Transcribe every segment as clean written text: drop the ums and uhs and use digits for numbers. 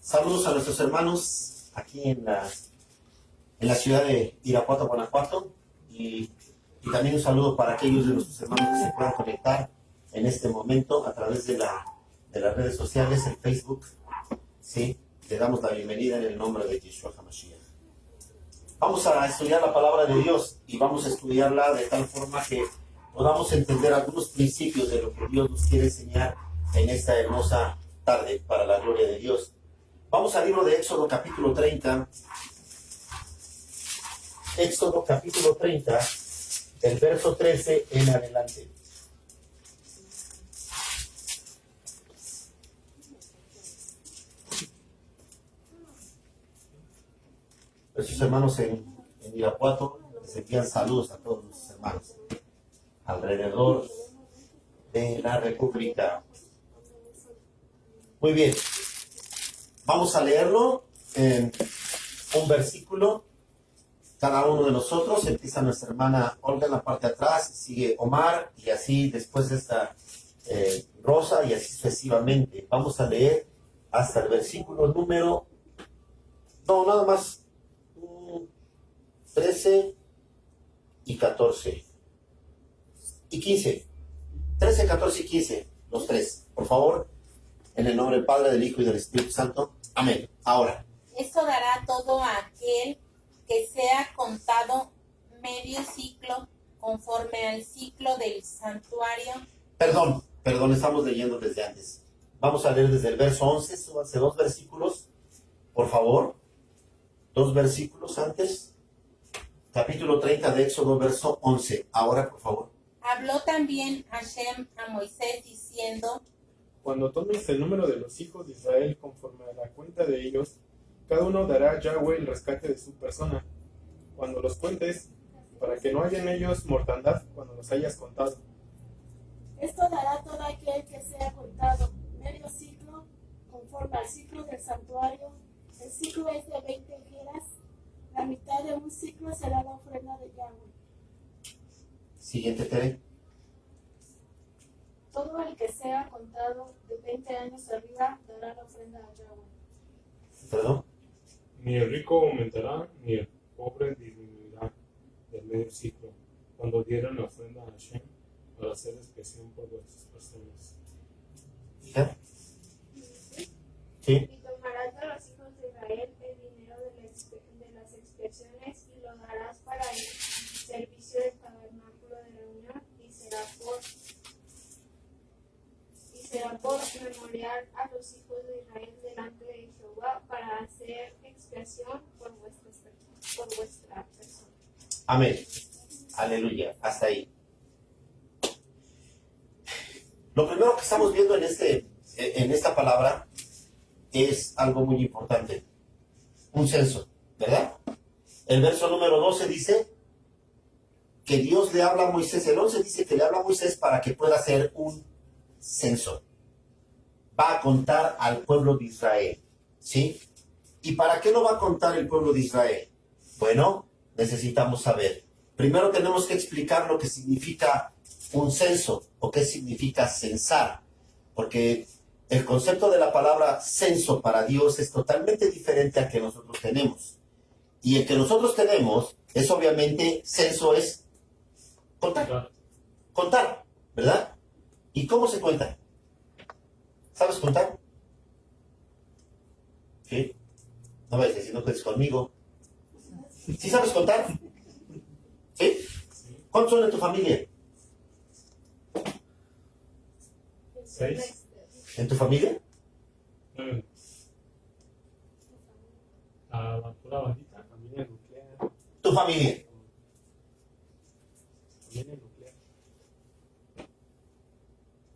Saludos a nuestros hermanos aquí en la ciudad de Irapuato, Guanajuato, y también un saludo para aquellos de nuestros hermanos que se puedan conectar en este momento a través de las redes sociales, el Facebook. Sí, le damos la bienvenida en el nombre de Yeshua HaMashiach. Vamos a estudiar la palabra de Dios y vamos a estudiarla de tal forma que podamos entender algunos principios de lo que Dios nos quiere enseñar en esta hermosa tarde para la gloria de Dios. Vamos al libro de Éxodo capítulo 30. Éxodo capítulo 30, del verso 13 en adelante. Nuestros hermanos en Irapuato les envían saludos a todos nuestros hermanos alrededor de la República. Muy bien. Vamos a leerlo en un versículo, cada uno de nosotros. Empieza nuestra hermana Olga en la parte de atrás, sigue Omar, y así después de esta Rosa, y así sucesivamente. Vamos a leer hasta el versículo número, nada más 13 y 14 y 15. 13, 14 y 15, los tres, por favor, en el nombre del Padre, del Hijo y del Espíritu Santo. Amén. Ahora. Esto dará todo a aquel que sea contado medio ciclo conforme al ciclo del santuario. Perdón, estamos leyendo desde antes. Vamos a leer desde el verso 11, súbanse 2 versículos, por favor. 2 versículos antes. Capítulo 30 de Éxodo, verso 11. Ahora, por favor. Habló también Hashem a Moisés diciendo: Cuando tomes el número de los hijos de Israel conforme a la cuenta de ellos, cada uno dará a Yahweh el rescate de su persona. Cuando los cuentes, para que no haya en ellos mortandad cuando los hayas contado. Esto dará todo aquel que sea contado, medio ciclo, conforme al ciclo del santuario. El ciclo es de 20 fieras. La mitad de un ciclo será la ofrenda de Yahweh. Siguiente, Tere. Todo el que sea contado de 20 años arriba dará la ofrenda a Yahweh. Perdón. Ni el rico aumentará, ni el pobre disminuirá del medio ciclo, cuando dieran la ofrenda a Hashem para hacer expiación por vuestras personas. ¿Ya? Sí. Y tomarás de los hijos de Israel el dinero de las expiaciones y lo darás para el servicio del tabernáculo de reunión y será por memorial a los hijos de Israel delante de Jehová para hacer expiación por vuestra persona. Amén. Aleluya. Hasta ahí. Lo primero que estamos viendo en esta palabra es algo muy importante. Un censo, ¿verdad? El verso número 12 dice que Dios le habla a Moisés. El 11 dice que le habla a Moisés para que pueda hacer un censo. Va a contar al pueblo de Israel, ¿sí? ¿Y para qué lo va a contar el pueblo de Israel? Bueno, necesitamos saber. Primero tenemos que explicar lo que significa un censo o qué significa censar, porque el concepto de la palabra censo para Dios es totalmente diferente al que nosotros tenemos. Y el que nosotros tenemos es obviamente, censo es contar. Contar, ¿verdad? ¿Y cómo se cuenta? ¿Sabes contar? ¿Sí? No vayas diciendo que es conmigo. ¿Sí sabes contar? ¿Sí? ¿Cuántos son en tu familia? 6. ¿En tu familia? La pura bajita, familia nuclear. Tu familia. Familia nuclear.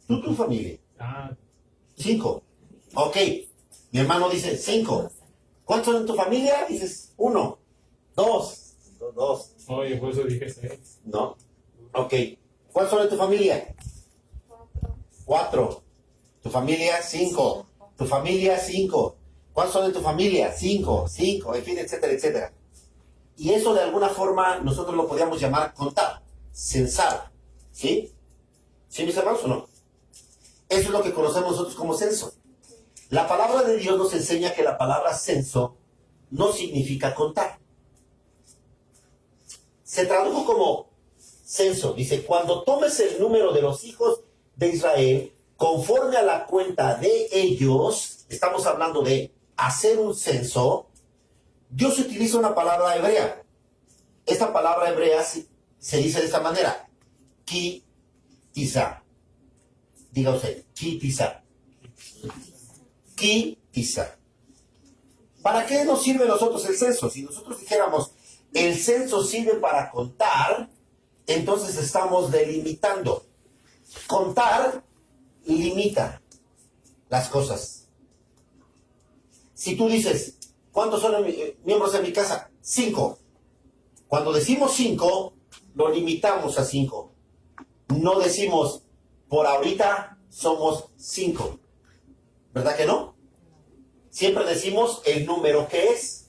Tu familia. 5. Ok. Mi hermano dice 5. ¿Cuántos son en tu familia? Dices 1, 2. 2. Oye, por eso dije 6. No. Ok. ¿Cuántos son en tu familia? 4. Tu familia 5. Tu familia 5. ¿Cuántos son en tu familia? 5, en fin, etcétera, etcétera. Y eso de alguna forma nosotros lo podríamos llamar contar, censar. ¿Sí? ¿Sí, mis hermanos, o no? Eso es lo que conocemos nosotros como censo. La palabra de Dios nos enseña que la palabra censo no significa contar. Se tradujo como censo. Dice, cuando tomes el número de los hijos de Israel, conforme a la cuenta de ellos, estamos hablando de hacer un censo, Dios utiliza una palabra hebrea. Esta palabra hebrea se dice de esta manera, ki-tiza. Diga usted, ki-tiza. Ki-tiza. ¿Para qué nos sirve a nosotros el censo? Si nosotros dijéramos, el censo sirve para contar, entonces estamos delimitando. Contar limita las cosas. Si tú dices, ¿cuántos son miembros de mi casa? 5. Cuando decimos 5, lo limitamos a 5. No decimos, por ahorita somos 5. ¿Verdad que no? Siempre decimos el número que es.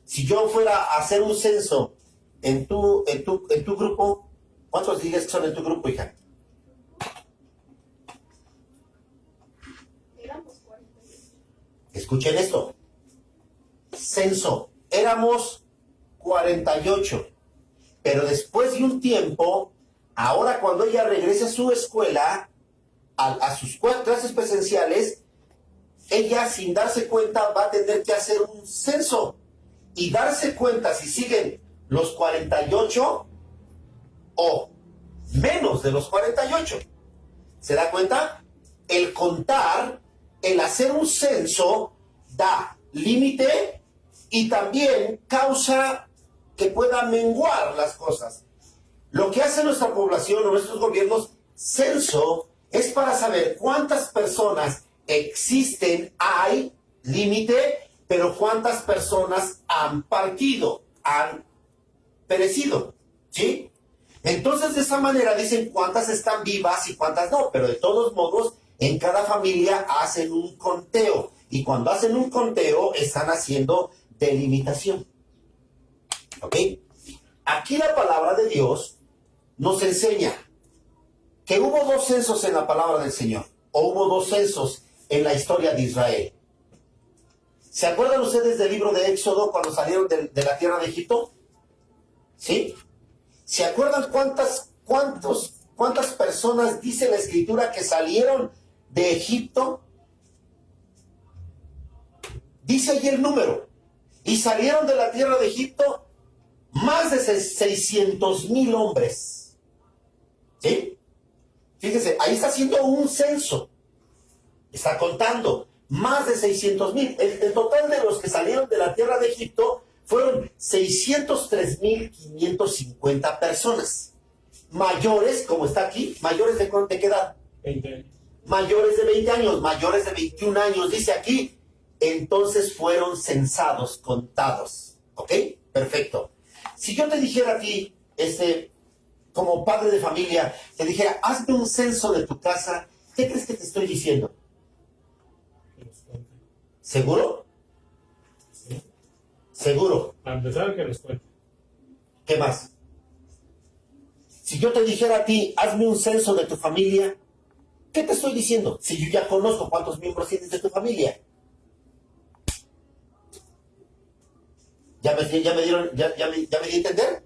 Si yo fuera a hacer un censo en tu grupo, ¿cuántos dirías que son en tu grupo, hija? Escuchen esto. Censo. Éramos 48. Pero después de un tiempo, ahora cuando ella regrese a su escuela, a sus clases presenciales, ella sin darse cuenta va a tener que hacer un censo y darse cuenta si siguen los 48 o menos de los 48. ¿Se da cuenta? El contar, el hacer un censo da límite y también causa que pueda menguar las cosas. Lo que hace nuestra población o nuestros gobiernos, censo, es para saber cuántas personas existen, hay límite, pero cuántas personas han partido, han perecido, ¿sí? Entonces de esa manera dicen cuántas están vivas y cuántas no, pero de todos modos en cada familia hacen un conteo y cuando hacen un conteo están haciendo delimitación, ¿ok? Aquí la palabra de Dios nos enseña que hubo 2 censos en la palabra del Señor, o hubo 2 censos en la historia de Israel. ¿Se acuerdan ustedes del libro de Éxodo cuando salieron de la tierra de Egipto? ¿Sí? ¿Se acuerdan cuántas personas dice la Escritura que salieron de Egipto? Dice allí el número. Y salieron de la tierra de Egipto más de 600,000 hombres. ¿Sí? Fíjense, ahí está haciendo un censo. Está contando. Más de 600,000. El total de los que salieron de la tierra de Egipto fueron 603,550 personas. Mayores, como está aquí, mayores de qué edad? 20 años. Mayores de 20 años, mayores de 21 años, dice aquí. Entonces fueron censados, contados. ¿Ok? Perfecto. Si yo te dijera a ti, como padre de familia, te dijera, hazme un censo de tu casa, ¿qué crees que te estoy diciendo? ¿Seguro? Sí. Seguro. A empezar, que nos cuente. ¿Qué más? Si yo te dijera a ti, hazme un censo de tu familia, ¿qué te estoy diciendo? Si yo ya conozco cuántos miembros tienes de tu familia. ¿Ya me di a entender?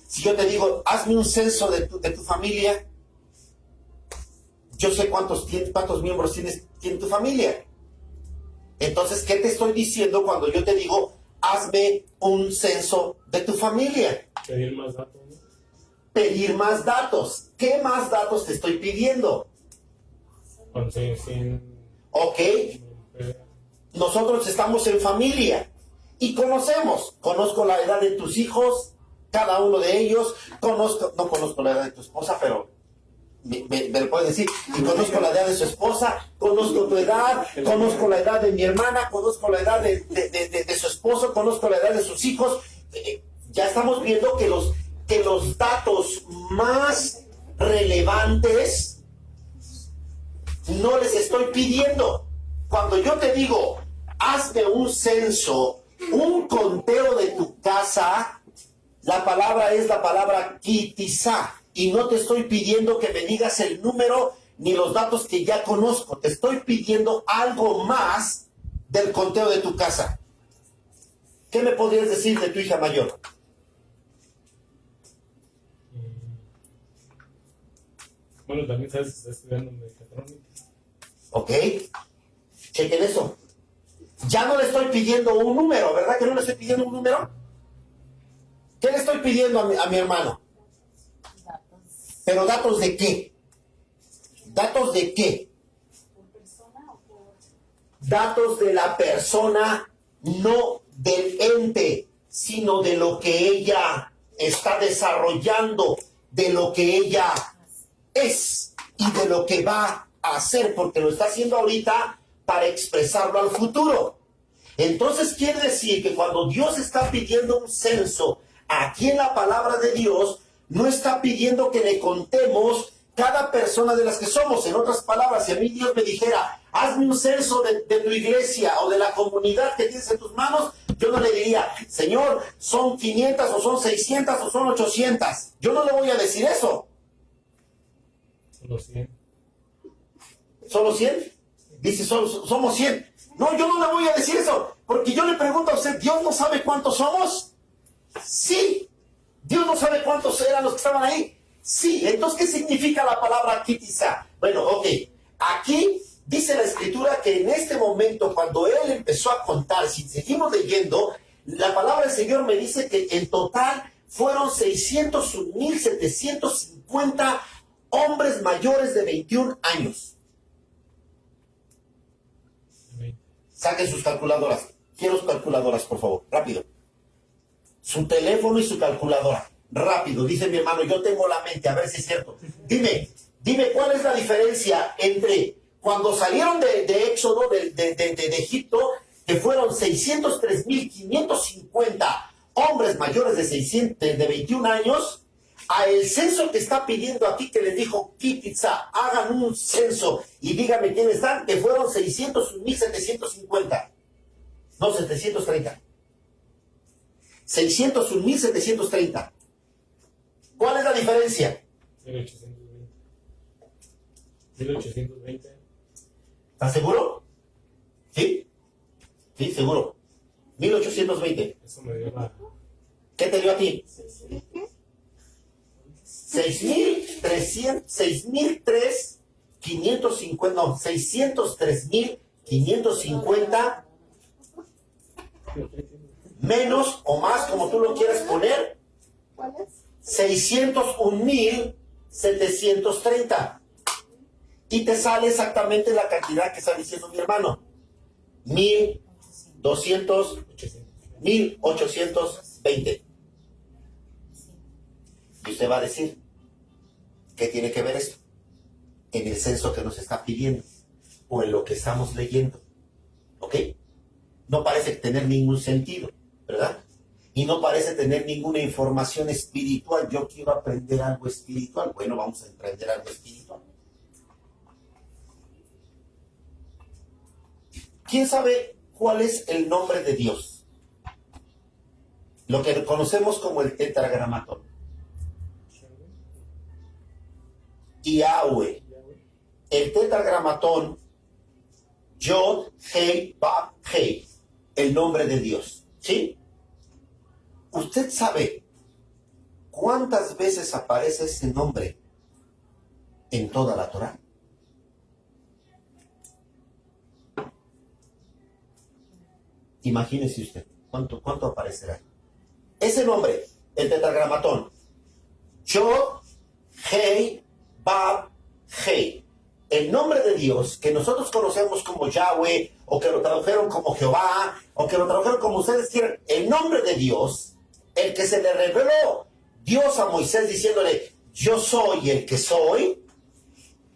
Si yo te digo, hazme un censo de tu familia, yo sé cuántos miembros tiene tu familia. Entonces, ¿qué te estoy diciendo cuando yo te digo, hazme un censo de tu familia? Pedir más datos, ¿no? Pedir más datos. ¿Qué más datos te estoy pidiendo? Ok. Nosotros estamos en familia y conozco la edad de tus hijos, cada uno de ellos, no conozco la edad de tu esposa, pero me lo puedes decir, y conozco la edad de su esposa, conozco tu edad, conozco la edad de mi hermana, conozco la edad de su esposo, conozco la edad de sus hijos. Ya estamos viendo que los datos más relevantes no les estoy pidiendo. Cuando yo te digo, hazme un censo, un conteo de tu casa, la palabra es la palabra kitizá. Y no te estoy pidiendo que me digas el número ni los datos que ya conozco. Te estoy pidiendo algo más del conteo de tu casa. ¿Qué me podrías decir de tu hija mayor? Bueno, también sabes que está estudiando mecatrónica. ¿Ok? Chequen eso. Ya no le estoy pidiendo un número, ¿verdad que no le estoy pidiendo un número? ¿Qué le estoy pidiendo a mi hermano? Datos. ¿Pero datos de qué? ¿Datos de qué? Datos de la persona, no del ente, sino de lo que ella está desarrollando, de lo que ella es y de lo que va a hacer, porque lo está haciendo ahorita para expresarlo al futuro. Entonces quiere decir que cuando Dios está pidiendo un censo aquí en la palabra de Dios, no está pidiendo que le contemos cada persona de las que somos. En otras palabras, si a mí Dios me dijera, hazme un censo de tu iglesia o de la comunidad que tienes en tus manos, yo no le diría, Señor, son 500 o son 600 o son 800. Yo no le voy a decir eso. Solo 100. ¿Solo 100? Dice, somos 100. No, yo no le voy a decir eso, porque yo le pregunto a usted, ¿Dios no sabe cuántos somos? Sí. ¿Dios no sabe cuántos eran los que estaban ahí? Sí. Entonces, ¿qué significa la palabra kitizá? Bueno, ok. Aquí dice la Escritura que en este momento, cuando Él empezó a contar, si seguimos leyendo, la palabra del Señor me dice que en total fueron 601,750 hombres mayores de 21 años. Saquen sus calculadoras. Quiero sus calculadoras, por favor. Rápido. Su teléfono y su calculadora. Rápido. Dice mi hermano, yo tengo la mente. A ver si es cierto. Dime cuál es la diferencia entre cuando salieron de Éxodo, de Egipto, que fueron 603,550 hombres mayores de 21 años, a el censo que está pidiendo aquí, que les dijo, Kitizá, hagan un censo y díganme quiénes están, que fueron 601,750. No, 730. 601,730. ¿Cuál es la diferencia? 1820. 1820. ¿Estás seguro? ¿Sí? Sí, seguro. 1820. Eso me dio la... ¿Qué te dio a ti? 603,550 menos o más, como tú lo quieras poner, 601,730. Y te sale exactamente la cantidad que está diciendo mi hermano. 1820. Y usted va a decir, ¿qué tiene que ver esto? En el censo que nos está pidiendo o en lo que estamos leyendo. ¿Ok? No parece tener ningún sentido, ¿verdad? Y no parece tener ninguna información espiritual. Yo quiero aprender algo espiritual. Bueno, vamos a aprender algo espiritual. ¿Quién sabe cuál es el nombre de Dios? Lo que conocemos como el tetragramatón. Yahweh. El tetragramatón, Yod, Hei, Bab, Hei. El nombre de Dios. ¿Sí? ¿Usted sabe cuántas veces aparece ese nombre en toda la Torá? Imagínese usted, ¿cuánto aparecerá? Ese nombre, el tetragramatón, Yod, Hei, Bab, Hei. El nombre de Dios, que nosotros conocemos como Yahweh, o que lo tradujeron como Jehová, o que lo tradujeron como ustedes quieran, el nombre de Dios, el que se le reveló Dios a Moisés diciéndole, yo soy el que soy,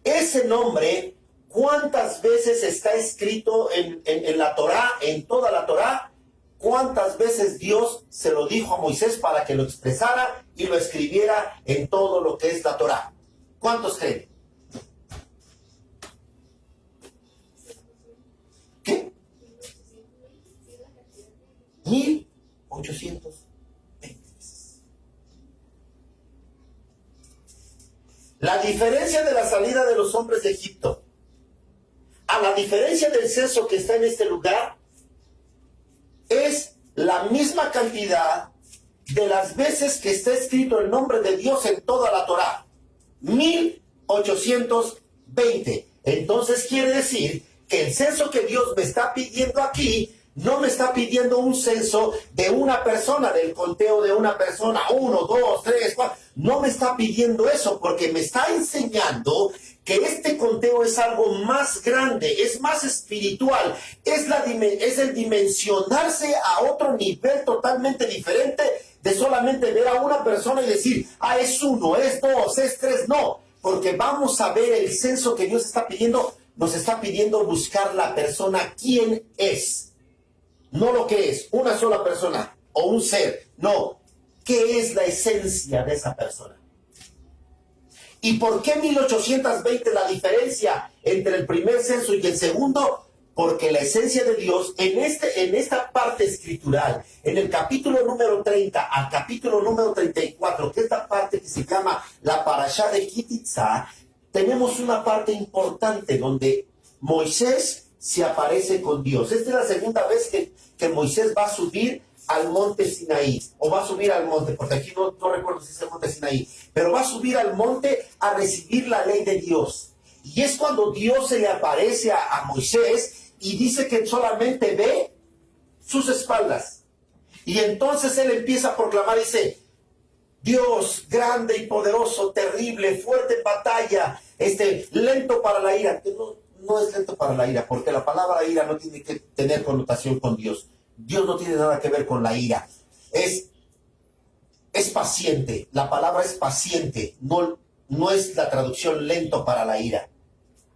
ese nombre, ¿cuántas veces está escrito en la Torá, en toda la Torá? ¿Cuántas veces Dios se lo dijo a Moisés para que lo expresara y lo escribiera en todo lo que es la Torá? ¿Cuántos creen? ¿Qué? 1820 veces. La diferencia de la salida de los hombres de Egipto, a la diferencia del censo que está en este lugar, es la misma cantidad de las veces que está escrito el nombre de Dios en toda la Torá. 1820. Entonces quiere decir que el censo que Dios me está pidiendo aquí, no me está pidiendo un censo de una persona, del conteo de una persona, 1, 2, 3, 4. No me está pidiendo eso, porque me está enseñando que este conteo es algo más grande, es más espiritual, es el dimensionarse a otro nivel totalmente diferente de solamente ver a una persona y decir, es 1, es 2, es 3, no, porque vamos a ver el censo que Dios está pidiendo, nos está pidiendo buscar la persona, quién es, no lo que es, una sola persona o un ser, no, qué es la esencia de esa persona. ¿Y por qué 1820 la diferencia entre el primer censo y el segundo? Porque la esencia de Dios en esta parte escritural, en el capítulo número 30 al capítulo número 34, que es la parte que se llama la Parashá de Kititza, tenemos una parte importante donde Moisés se aparece con Dios. Esta es la segunda vez que Moisés va a subir al monte Sinaí, o va a subir al monte, porque aquí no recuerdo si es el monte Sinaí, pero va a subir al monte a recibir la ley de Dios. Y es cuando Dios se le aparece a Moisés y dice que solamente ve sus espaldas. Y entonces él empieza a proclamar, dice, Dios grande y poderoso, terrible, fuerte en batalla, lento para la ira. Que no es lento para la ira, porque la palabra ira no tiene que tener connotación con Dios. Dios no tiene nada que ver con la ira. Es paciente. La palabra es paciente. No es la traducción lento para la ira.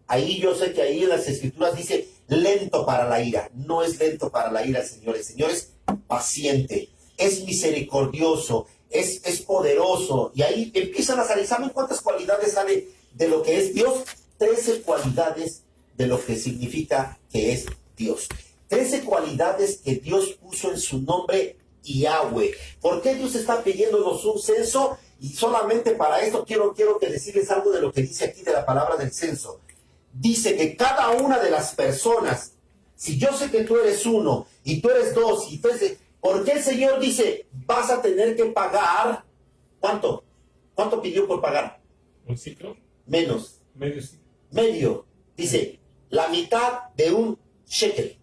Ahí yo sé que ahí en las escrituras dice lento para la ira. No es lento para la ira el Señor. El Señor es paciente. Es misericordioso. Es poderoso. Y ahí empiezan a salir. ¿Saben cuántas cualidades sale de lo que es Dios? 13 cualidades de lo que significa que es Dios. 13 cualidades que Dios puso en su nombre Yahweh. ¿Por qué Dios está pidiéndonos un censo? Y solamente para esto quiero que decirles algo de lo que dice aquí de la palabra del censo. Dice que cada una de las personas, si yo sé que tú eres 1 y tú eres 2, y tú eres, ¿por qué el Señor dice, vas a tener que pagar? ¿Cuánto? ¿Cuánto pidió por pagar? ¿Un ciclo? Menos. Medio ciclo. Medio. Dice, la mitad de un shekel.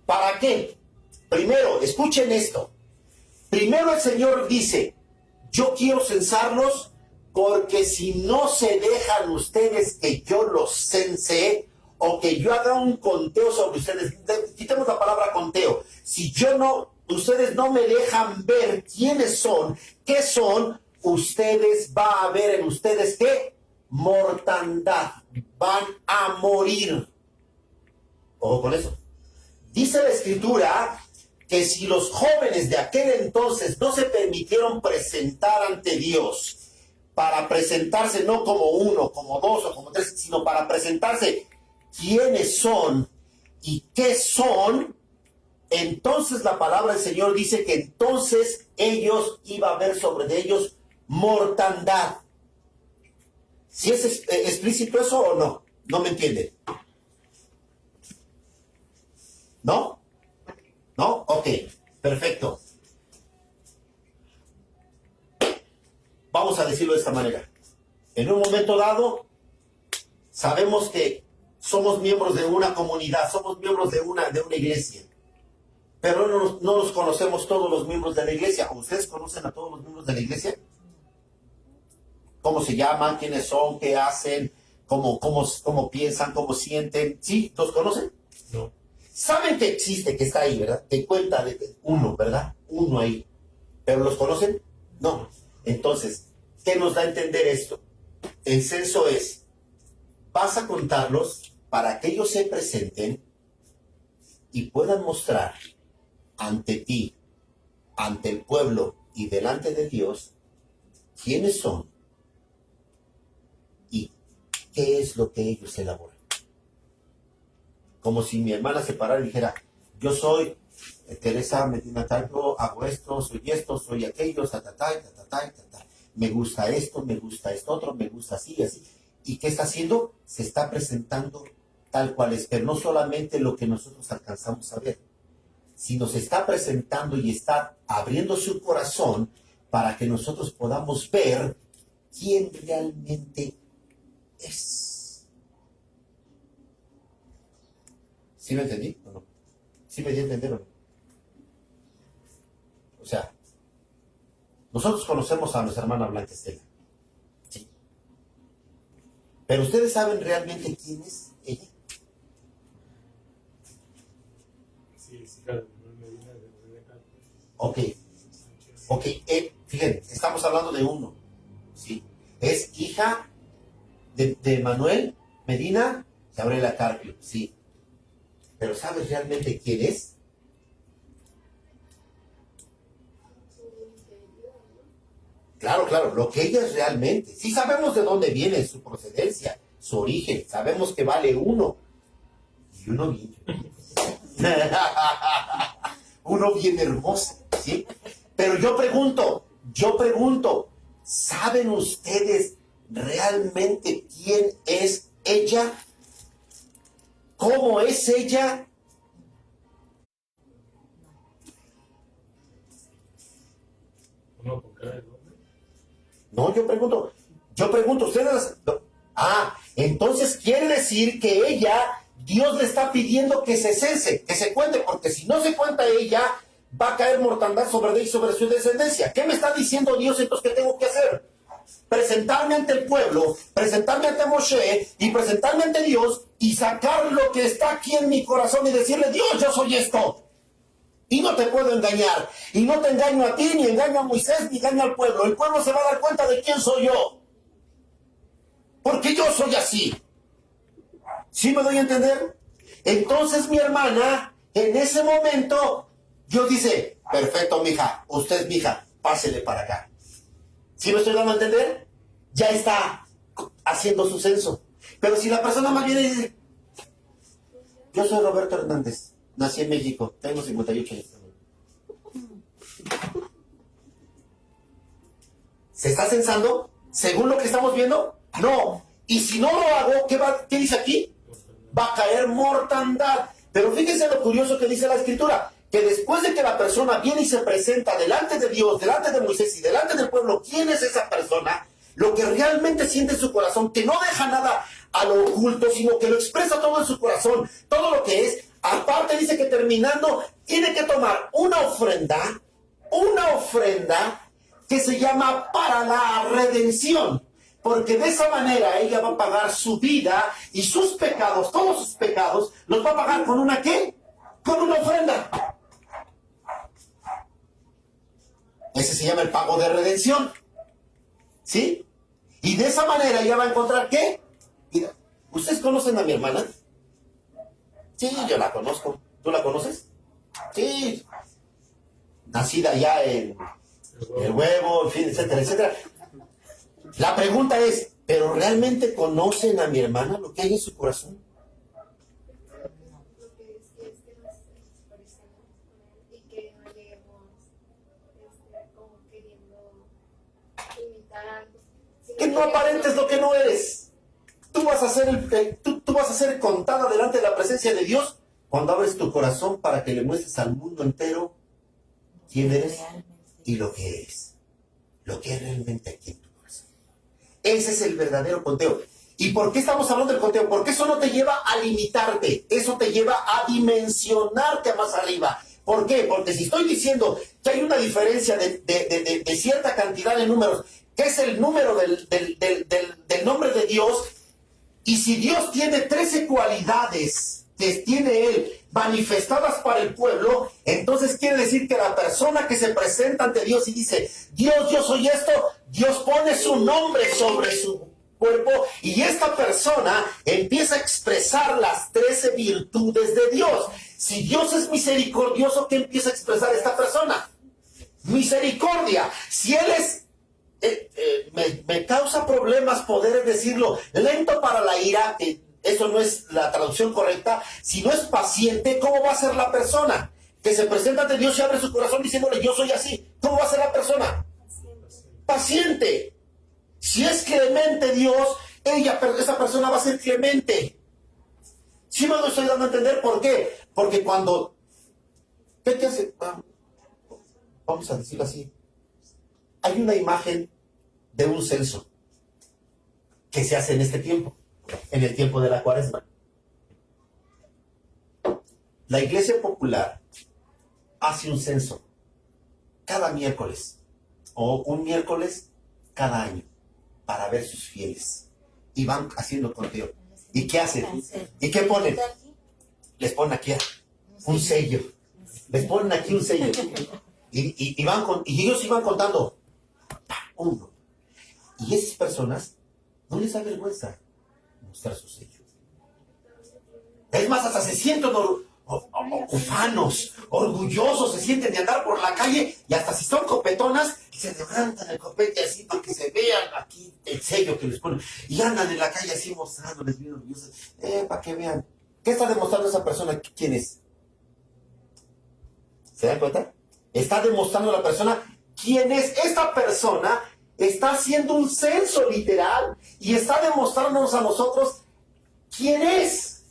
¿Para qué? Primero, escuchen esto. Primero el Señor dice, yo quiero censarlos porque si no se dejan ustedes que yo los cense o que yo haga un conteo sobre ustedes, quitemos la palabra conteo, si ustedes no me dejan ver quiénes son, qué son, va a haber en ustedes ¿qué? Mortandad, van a morir. Ojo con eso. Dice la Escritura que si los jóvenes de aquel entonces no se permitieron presentar ante Dios, para presentarse no como 1, como 2 o como 3, sino para presentarse quiénes son y qué son, entonces la palabra del Señor dice que entonces iba a haber sobre ellos mortandad. ¿Si es explícito eso o no? No me entienden. ¿No? ¿No? Ok, perfecto. Vamos a decirlo de esta manera. En un momento dado, sabemos que somos miembros de una comunidad, somos miembros de una iglesia. Pero no los conocemos todos los miembros de la iglesia. ¿Ustedes conocen a todos los miembros de la iglesia? ¿Cómo se llaman? ¿Quiénes son? ¿Qué hacen? ¿Cómo piensan? ¿Cómo sienten? ¿Sí? ¿Los conocen? No. Saben que existe, que está ahí, ¿verdad? Te cuenta de uno, ¿verdad? Uno ahí. ¿Pero los conocen? No. Entonces, ¿qué nos da a entender esto? El censo es, vas a contarlos para que ellos se presenten y puedan mostrar ante ti, ante el pueblo y delante de Dios, quiénes son y qué es lo que ellos elaboran. Como si mi hermana se parara y dijera, yo soy Teresa Medina Talco, hago esto, soy aquello, ta. me gusta esto otro, me gusta así y así. ¿Y qué está haciendo? Se está presentando tal cual es, pero no solamente lo que nosotros alcanzamos a ver, sino se está presentando y está abriendo su corazón para que nosotros podamos ver quién realmente es. ¿Sí me entendí o no? ¿Sí me di a entender o no? O sea, nosotros conocemos a nuestra hermana Blanca Estela, ¿sí? Pero ¿ustedes saben realmente quién es ella? Sí, claro, Medina de Rebeca. Ok, fíjense, estamos hablando de uno, ¿sí? Es hija de Manuel Medina y Gabriela Carpio, sí. Pero ¿sabes realmente quién es? Claro, lo que ella es realmente. Sí sabemos de dónde viene su procedencia, su origen. Sabemos que vale uno. Y uno bien. Uno bien hermoso, ¿sí? Pero yo pregunto, ¿saben ustedes realmente quién es ella? ¿Cómo es ella? Uno con cara de hombre. No, yo pregunto, ustedes... entonces quiere decir que ella, Dios le está pidiendo que se cese, que se cuente, porque si no se cuenta ella, va a caer mortandad sobre ella y sobre su descendencia. ¿Qué me está diciendo Dios entonces que tengo que hacer? Presentarme ante el pueblo, presentarme ante Moshe y presentarme ante Dios y sacar lo que está aquí en mi corazón y decirle, Dios, yo soy esto. Y no te puedo engañar. Y no te engaño a ti, ni engaño a Moisés, ni engaño al pueblo. El pueblo se va a dar cuenta de quién soy yo. Porque yo soy así. ¿Sí me doy a entender? Entonces mi hermana, en ese momento, Dios dice, perfecto, mija, usted es mi hija, pásele para acá. ¿Sí me estoy dando a entender? Ya está haciendo su censo. Pero si la persona más viene y dice, yo soy Roberto Hernández, nací en México, tengo 58 años. ¿Se está censando? ¿Según lo que estamos viendo? No. Y si no lo hago, ¿qué dice aquí? Va a caer mortandad. Pero fíjense lo curioso que dice la Escritura, que después de que la persona viene y se presenta delante de Dios, delante de Moisés y delante del pueblo, ¿quién es esa persona? Lo que realmente siente en su corazón, que no deja nada a lo oculto, sino que lo expresa todo en su corazón, todo lo que es. Aparte dice que terminando, tiene que tomar una ofrenda que se llama para la redención. Porque de esa manera ella va a pagar su vida y sus pecados, todos sus pecados, los va a pagar con una ¿qué? Con una ofrenda. Ese se llama el pago de redención. ¿Sí? Y de esa manera ella va a encontrar ¿qué? Mira, ¿ustedes conocen a mi hermana? Sí, yo la conozco. ¿Tú la conoces? Sí. Nacida allá en el huevo, en fin, etcétera, etcétera. La pregunta es, ¿pero realmente conocen a mi hermana, lo que hay en su corazón? Lo que es que nos parecemos y que no lleguemos como queriendo imitar algo. Que no aparentes lo que no eres. Tú vas a ser contada delante de la presencia de Dios cuando abres tu corazón para que le muestres al mundo entero quién eres y lo que eres. Lo que es realmente aquí en tu corazón. Ese es el verdadero conteo. ¿Y por qué estamos hablando del conteo? Porque eso no te lleva a limitarte. Eso te lleva a dimensionarte más arriba. ¿Por qué? Porque si estoy diciendo que hay una diferencia de cierta cantidad de números, que es el número del nombre de Dios, y si Dios tiene 13 cualidades que tiene Él manifestadas para el pueblo, entonces quiere decir que la persona que se presenta ante Dios y dice, Dios, yo soy esto, Dios pone su nombre sobre su cuerpo y esta persona empieza a expresar las 13 virtudes de Dios. Si Dios es misericordioso, ¿qué empieza a expresar esta persona? Misericordia. Si Él es me causa problemas poder decirlo, lento para la ira, que eso no es la traducción correcta. Si no es paciente, ¿cómo va a ser la persona que se presenta ante Dios y abre su corazón diciéndole yo soy así? ¿Cómo va a ser la persona? paciente. Si es clemente Dios, esa persona va a ser clemente. ¿Sí me lo estoy dando a entender? ¿Por qué? Porque cuando... ¿Qué te hace? Vamos a decirlo así. Hay una imagen de un censo que se hace en este tiempo, en el tiempo de la Cuaresma. La Iglesia Popular hace un censo cada miércoles o un miércoles cada año para ver sus fieles y van haciendo conteo. ¿Y qué hacen? ¿Y qué ponen? Les ponen aquí un sello. Les ponen aquí un sello. Y ellos iban contando. 1. Y esas personas no les da vergüenza mostrar sus sellos. Es más, hasta se sienten ufanos, orgullosos, se sienten de andar por la calle y hasta si son copetonas, se levantan el copete así para que se vean aquí el sello que les ponen. Y andan en la calle así mostrándoles bien orgullosos. Para que vean. ¿Qué está demostrando esa persona? ¿Quién es? ¿Se dan cuenta? Está demostrando a la persona quién es. Esta persona está haciendo un censo literal y está demostrándonos a nosotros quién es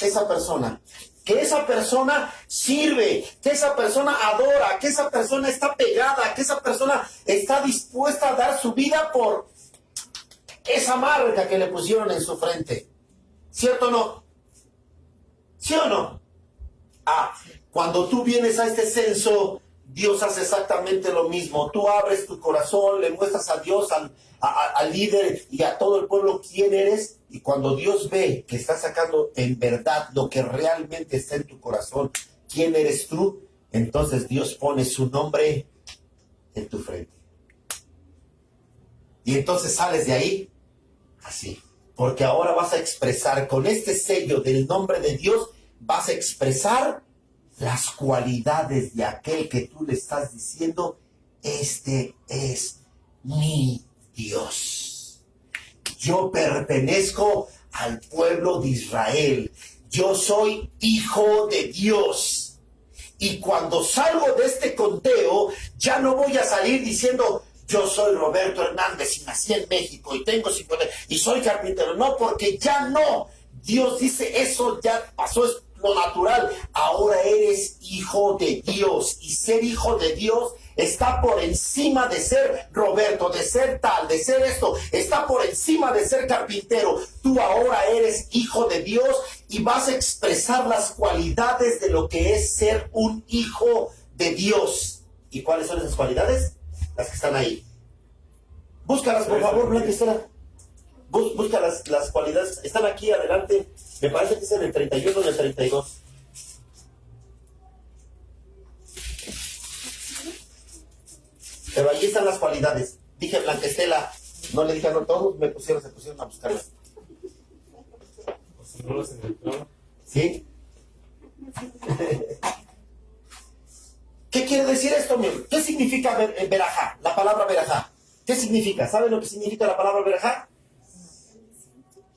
esa persona. Que esa persona sirve, que esa persona adora, que esa persona está pegada, que esa persona está dispuesta a dar su vida por esa marca que le pusieron en su frente. ¿Cierto o no? ¿Sí o no? Cuando tú vienes a este censo, Dios hace exactamente lo mismo. Tú abres tu corazón, le muestras a Dios, al líder y a todo el pueblo quién eres. Y cuando Dios ve que estás sacando en verdad lo que realmente está en tu corazón, quién eres tú, entonces Dios pone su nombre en tu frente. Y entonces sales de ahí así. Porque ahora vas a expresar con este sello del nombre de Dios, vas a expresar las cualidades de aquel que tú le estás diciendo, este es mi Dios. Yo pertenezco al pueblo de Israel. Yo soy hijo de Dios. Y cuando salgo de este conteo, ya no voy a salir diciendo, yo soy Roberto Hernández y nací en México y tengo 50 y soy carpintero. No, porque ya no. Dios dice, eso ya pasó, es lo natural. Ahora eres hijo de Dios. Y ser hijo de Dios está por encima de ser Roberto, de ser tal, de ser esto. Está por encima de ser carpintero. Tú ahora eres hijo de Dios y vas a expresar las cualidades de lo que es ser un hijo de Dios. ¿Y cuáles son esas cualidades? Las que están ahí. Búscalas, por favor, Blanca Estela. Busca las cualidades. Están aquí adelante. Me parece que es en el 31 o en el 32. Pero ahí están las cualidades. Dije Blanca Estela. No le dije a todos, se pusieron a buscarlas. ¿Sí? ¿Qué quiere decir esto, mío? ¿Qué significa verajá? La palabra verajá. ¿Qué significa? ¿Saben lo que significa la palabra verajá?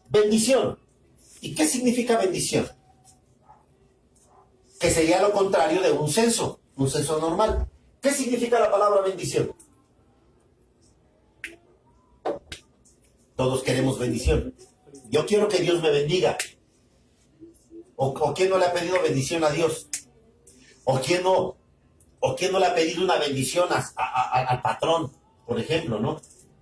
Bendición. ¿Y qué significa bendición? Que sería lo contrario de un censo normal. ¿Qué significa la palabra bendición? Todos queremos bendición. Yo quiero que Dios me bendiga. ¿O quién no le ha pedido bendición a Dios? ¿O quién no le ha pedido una bendición al patrón, por ejemplo, ¿no?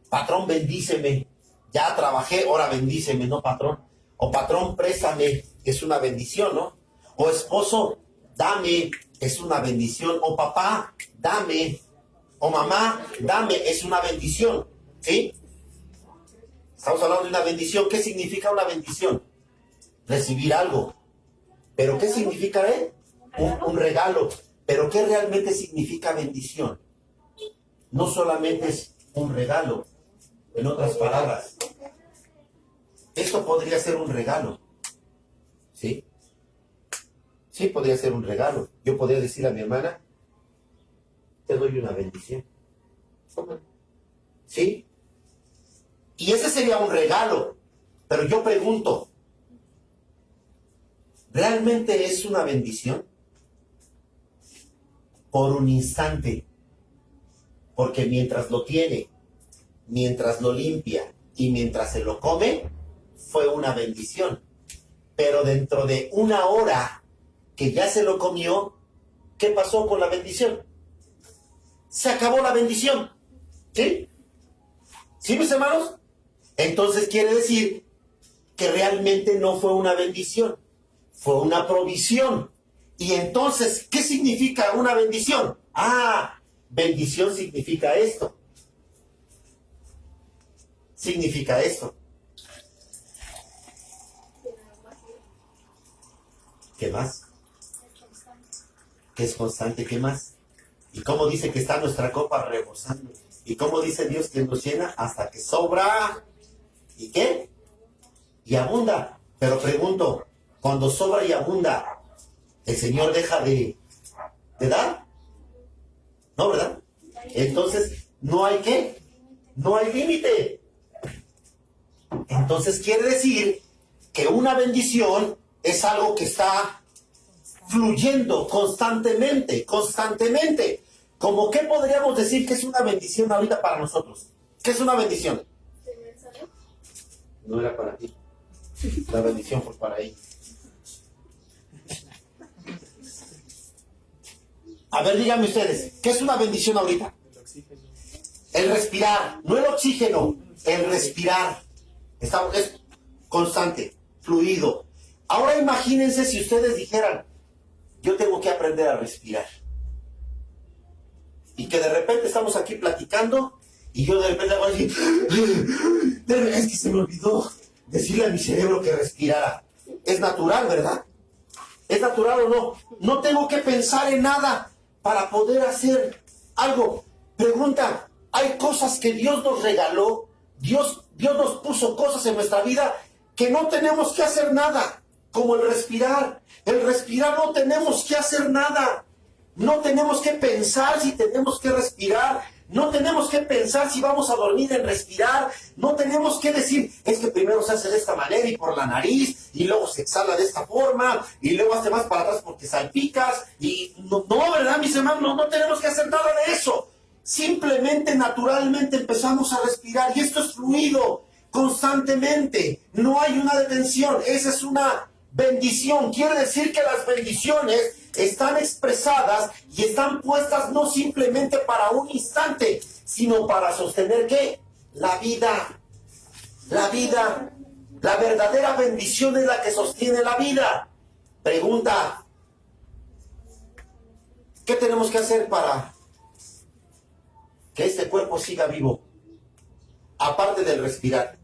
Patrón, bendíceme. Ya trabajé, ahora bendíceme, ¿no, patrón? O patrón, préstame, es una bendición, ¿no? O esposo, dame, es una bendición. O papá, dame. O mamá, dame, es una bendición. ¿Sí? Estamos hablando de una bendición. ¿Qué significa una bendición? Recibir algo. ¿Pero qué significa, un regalo? ¿Pero qué realmente significa bendición? No solamente es un regalo. En otras palabras, esto podría ser un regalo. ¿Sí? Sí, podría ser un regalo. Yo podría decir a mi hermana, te doy una bendición. ¿Sí? Y ese sería un regalo. Pero yo pregunto, ¿realmente es una bendición? Por un instante. Porque mientras lo tiene, mientras lo limpia y mientras se lo come, fue una bendición. Pero dentro de una hora que ya se lo comió, ¿qué pasó con la bendición? Se acabó la bendición. ¿Sí? ¿Sí, mis hermanos? Entonces quiere decir que realmente no fue una bendición, fue una provisión. Y entonces, ¿qué significa una bendición? Ah, bendición significa esto. Significa esto. ¿Qué más? Que es constante, ¿qué más? ¿Y cómo dice que está nuestra copa rebosando? ¿Y cómo dice Dios que nos llena hasta que sobra? ¿Y qué? Y abunda. Pero pregunto, cuando sobra y abunda, ¿el Señor deja de dar? No, ¿verdad? Entonces, ¿no hay qué? No hay límite. Entonces quiere decir que una bendición es algo que está fluyendo constantemente, constantemente. ¿Cómo qué podríamos decir que es una bendición ahorita para nosotros? ¿Qué es una bendición? No era para ti. La bendición fue para ella. A ver, díganme ustedes, ¿qué es una bendición ahorita? El oxígeno. El respirar, no el oxígeno, el respirar. Es constante, fluido. Ahora imagínense si ustedes dijeran, yo tengo que aprender a respirar. Y que de repente estamos aquí platicando y yo de repente hago así, es que se me olvidó decirle a mi cerebro que respirara. Es natural, ¿verdad? ¿Es natural o no? No tengo que pensar en nada para poder hacer algo. Pregunta, hay cosas que Dios nos regaló, Dios nos puso cosas en nuestra vida que no tenemos que hacer nada, como el respirar. El respirar no tenemos que hacer nada. No tenemos que pensar si tenemos que respirar. No tenemos que pensar si vamos a dormir en respirar. No tenemos que decir, es que primero se hace de esta manera y por la nariz, y luego se exhala de esta forma, y luego hace más para atrás porque salpicas. Y no, ¿verdad, mis hermanos? No tenemos que hacer nada de eso. Simplemente, naturalmente empezamos a respirar. Y esto es fluido, constantemente. No hay una detención. Esa es una bendición. Quiere decir que las bendiciones están expresadas y están puestas no simplemente para un instante, sino para sostener ¿qué? La vida. La vida. La verdadera bendición es la que sostiene la vida. Pregunta, ¿qué tenemos que hacer para que este cuerpo siga vivo? Aparte del respirar.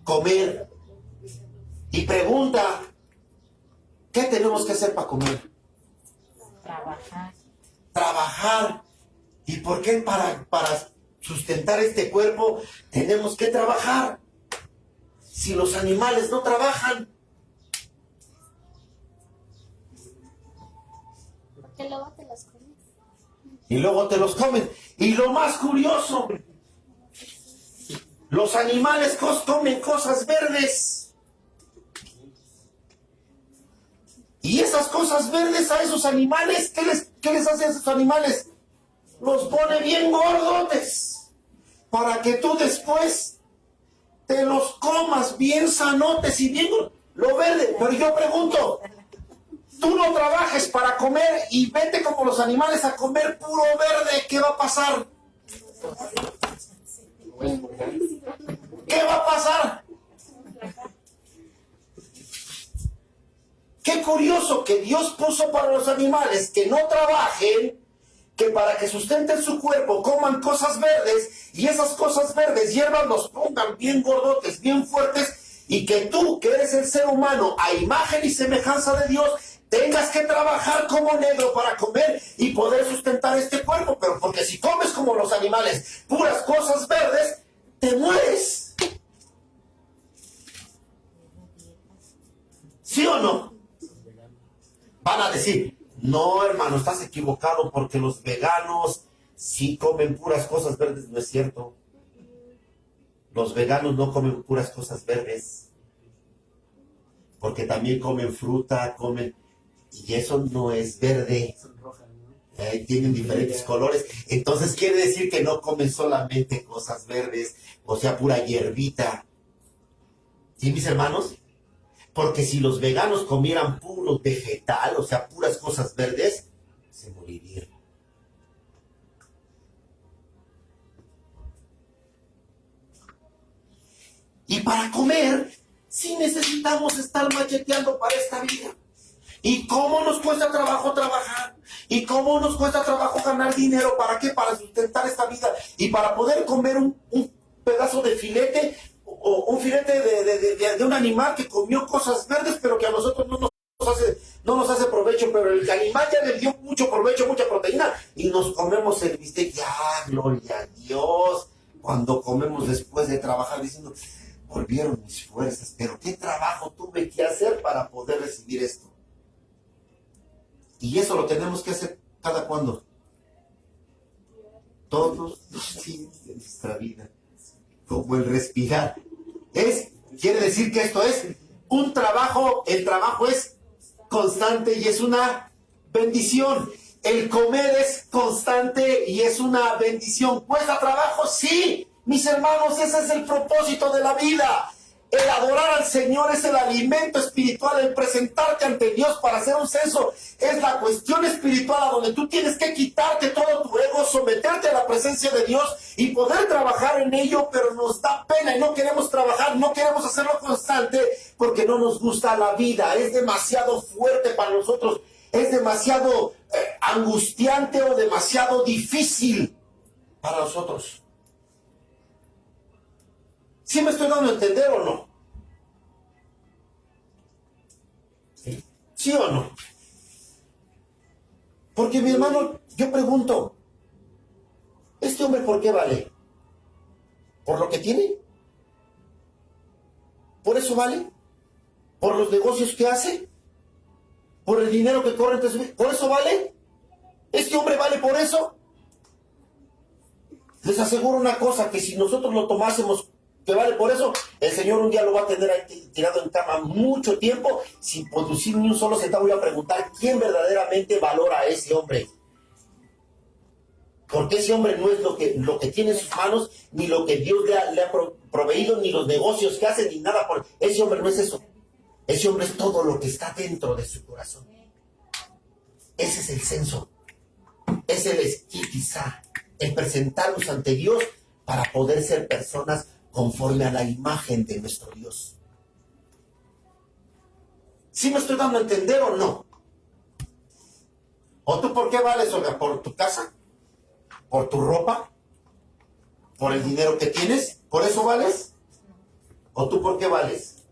Comer. Y pregunta, ¿qué tenemos que hacer para comer? Trabajar. Trabajar. ¿Y por qué para sustentar este cuerpo tenemos que trabajar? Si los animales no trabajan. Que luego te los comes. Y luego te los comen. Y lo más curioso, los animales comen cosas verdes. Y esas cosas verdes a esos animales, ¿qué les hace a esos animales? Los pone bien gordotes, para que tú después te los comas bien sanotes y bien lo verde. Pero yo pregunto, tú no trabajes para comer y vete como los animales a comer puro verde, ¿qué va a pasar? ¿Qué va a pasar? Qué curioso que Dios puso para los animales que no trabajen, que para que sustenten su cuerpo coman cosas verdes, y esas cosas verdes, hierbas, los pongan bien gordotes, bien fuertes, y que tú, que eres el ser humano a imagen y semejanza de Dios, tengas que trabajar como negro para comer y poder sustentar este cuerpo. Pero porque si comes como los animales, puras cosas verdes, te mueres. ¿Sí o no? Van a decir, no, hermano, estás equivocado porque los veganos sí comen puras cosas verdes. No es cierto. Los veganos no comen puras cosas verdes. Porque también comen fruta, comen... Y eso no es verde. Tienen diferentes colores. Entonces quiere decir que no comen solamente cosas verdes, o sea, pura hierbita. ¿Sí, mis hermanos? Porque si los veganos comieran puro vegetal, o sea, puras cosas verdes, se morirían. Y para comer, sí necesitamos estar macheteando para esta vida. ¿Y cómo nos cuesta trabajo trabajar? ¿Y cómo nos cuesta trabajo ganar dinero? ¿Para qué? Para sustentar esta vida. Y para poder comer un pedazo de filete, o un filete de un animal que comió cosas verdes, pero que a nosotros no nos hace provecho, pero el animal ya le dio mucho provecho, mucha proteína, y nos comemos el bistec. ¡Ya, gloria a Dios! Cuando comemos después de trabajar diciendo, volvieron mis fuerzas, pero qué trabajo tuve que hacer para poder recibir esto. Y eso lo tenemos que hacer cada cuando. Todos los días de nuestra vida. Como el respirar. Quiere decir que esto es un trabajo, el trabajo es constante y es una bendición. El comer es constante y es una bendición. ¿Cuesta trabajo? Sí, mis hermanos, ese es el propósito de la vida. El adorar al Señor es el alimento espiritual, el presentarte ante Dios para hacer un censo. Es la cuestión espiritual a donde tú tienes que quitarte todo tu ego, someterte a la presencia de Dios y poder trabajar en ello, pero nos da pena y no queremos trabajar, no queremos hacerlo constante porque no nos gusta la vida. Es demasiado fuerte para nosotros, es demasiado angustiante o demasiado difícil para nosotros. ¿Sí me estoy dando a entender o no? ¿Sí o no? Porque mi hermano, yo pregunto, ¿este hombre por qué vale? ¿Por lo que tiene? ¿Por eso vale? ¿Por los negocios que hace? ¿Por el dinero que corre entre su vida? ¿Por eso vale? ¿Este hombre vale por eso? Les aseguro una cosa, que si nosotros lo tomásemos que vale por eso, el Señor un día lo va a tener ahí tirado en cama mucho tiempo, sin producir ni un solo centavo. Voy a preguntar quién verdaderamente valora a ese hombre. Porque ese hombre no es lo que tiene en sus manos, ni lo que Dios le ha proveído, ni los negocios que hace, ni nada. Ese hombre no es eso. Ese hombre es todo lo que está dentro de su corazón. Ese es el censo. Es el esquitizar, el presentarnos ante Dios para poder ser personas conforme a la imagen de nuestro Dios. ¿Sí me estoy dando a entender o no? ¿O tú por qué vales, Olga? ¿Por tu casa? ¿Por tu ropa? ¿Por el dinero que tienes? ¿Por eso vales? ¿O tú por qué vales?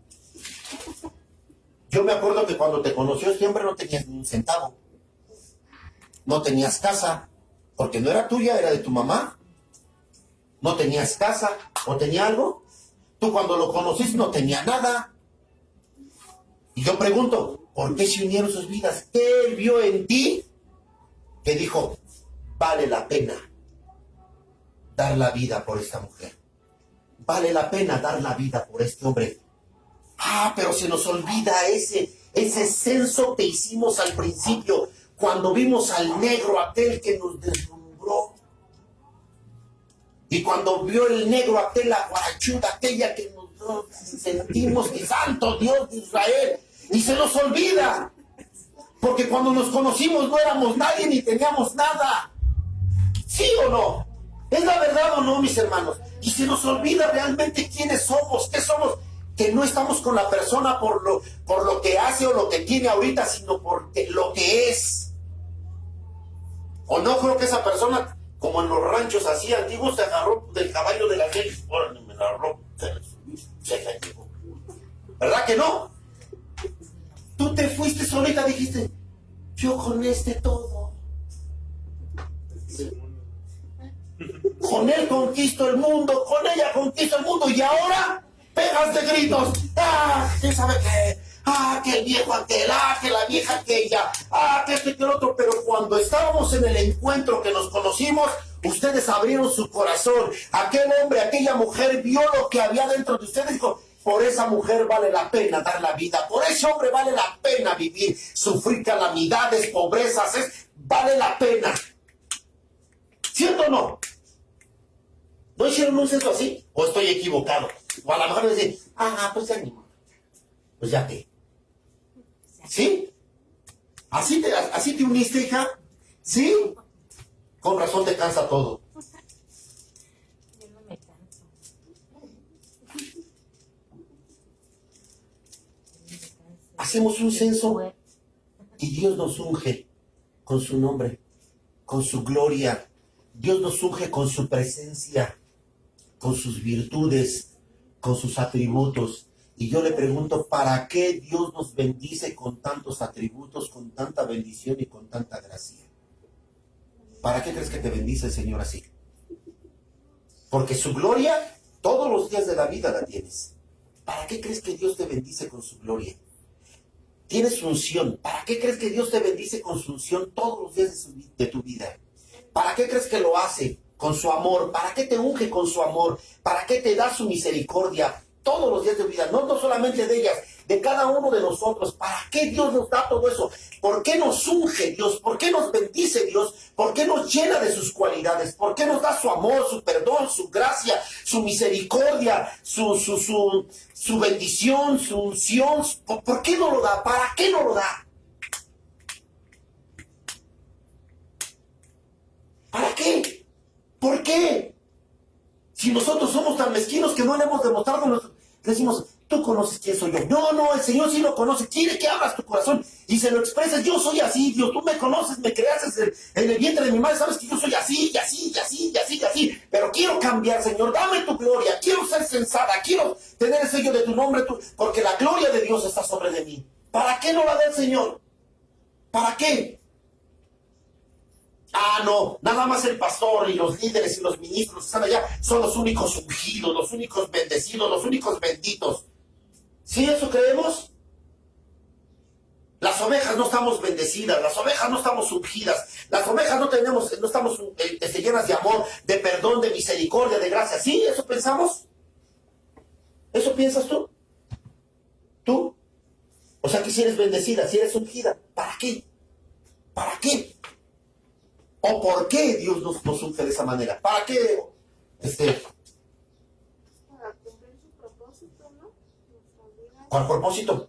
Yo me acuerdo que cuando te conoció siempre no tenías ni un centavo. No tenías casa, porque no era tuya, era de tu mamá. No tenías casa, o tenía algo. Tú cuando lo conociste no tenía nada. Y yo pregunto, ¿por qué se unieron sus vidas? ¿Qué él vio en ti que dijo, vale la pena dar la vida por esta mujer? Vale la pena dar la vida por este hombre. Pero se nos olvida ese censo que hicimos al principio, cuando vimos al negro, aquel que nos deslumbró. Y cuando vio el negro, aquella guarachuda, aquella que nosotros sentimos que santo Dios de Israel, y se nos olvida, porque cuando nos conocimos no éramos nadie ni teníamos nada. ¿Sí o no? ¿Es la verdad o no, mis hermanos? Y se nos olvida realmente quiénes somos, qué somos, que no estamos con la persona por lo que hace o lo que tiene ahorita, sino por lo que es. O no creo que esa persona, como en los ranchos así antiguos, se agarró del caballo de la gente, ahora me la agarró, se la llevó. ¿Verdad que no? Tú te fuiste solita, dijiste, yo con este todo. Con él conquisto el mundo, con ella conquisto el mundo, y ahora pegas de gritos. ¿Quién sabe qué? Que el viejo aquel, que la vieja aquella, que esto y que el otro. Pero cuando estábamos en el encuentro que nos conocimos, ustedes abrieron su corazón. Aquel hombre, aquella mujer vio lo que había dentro de ustedes y dijo, por esa mujer vale la pena dar la vida, por ese hombre vale la pena vivir, sufrir calamidades, pobrezas, vale la pena. ¿Cierto o no? ¿No hicieron un censo así? ¿O estoy equivocado? O a lo mejor me dicen, pues ya ni modo. Pues ya qué. ¿Sí? ¿Así te uniste, hija? ¿Sí? Con razón te cansa todo. Yo no me canso. Hacemos un censo y Dios nos unge con su nombre, con su gloria. Dios nos unge con su presencia, con sus virtudes, con sus atributos. Y yo le pregunto, ¿para qué Dios nos bendice con tantos atributos, con tanta bendición y con tanta gracia? ¿Para qué crees que te bendice el Señor así? Porque su gloria todos los días de la vida la tienes. ¿Para qué crees que Dios te bendice con su gloria? Tienes unción. ¿Para qué crees que Dios te bendice con su unción todos los días de tu vida? ¿Para qué crees que lo hace? Con su amor. ¿Para qué te unge con su amor? ¿Para qué te da su misericordia todos los días de tu vida? No solamente de ellas, de cada uno de nosotros. ¿Para qué Dios nos da todo eso? ¿Por qué nos unge Dios? ¿Por qué nos bendice Dios? ¿Por qué nos llena de sus cualidades? ¿Por qué nos da su amor, su perdón, su gracia, su misericordia, su bendición, su unción? ¿Por qué no lo da? ¿Para qué no lo da? ¿Para qué? ¿Por qué? Si nosotros somos tan mezquinos que no le hemos demostrado, decimos, tú conoces quién soy yo. No, el Señor sí lo conoce. Quiere que abras tu corazón y se lo expreses. Yo soy así, Dios. Tú me conoces, me creaste en el vientre de mi madre. Sabes que yo soy así, y así, y así, y así, y así. Pero quiero cambiar, Señor. Dame tu gloria. Quiero ser sensata. Quiero tener el sello de tu nombre, porque la gloria de Dios está sobre de mí. ¿Para qué no la da el Señor? ¿Para qué? No, nada más el pastor y los líderes y los ministros que están allá son los únicos ungidos, los únicos bendecidos, los únicos benditos. ¿Sí eso creemos? Las ovejas no estamos bendecidas, las ovejas no estamos ungidas, las ovejas no estamos llenas de amor, de perdón, de misericordia, de gracia. ¿Sí? ¿Eso pensamos? ¿Eso piensas tú? ¿Tú? O sea que si eres bendecida, si eres ungida, ¿para qué? ¿Para qué? ¿O por qué Dios nos unge de esa manera? ¿Para qué? Para cumplir su propósito, ¿no? ¿Cuál propósito?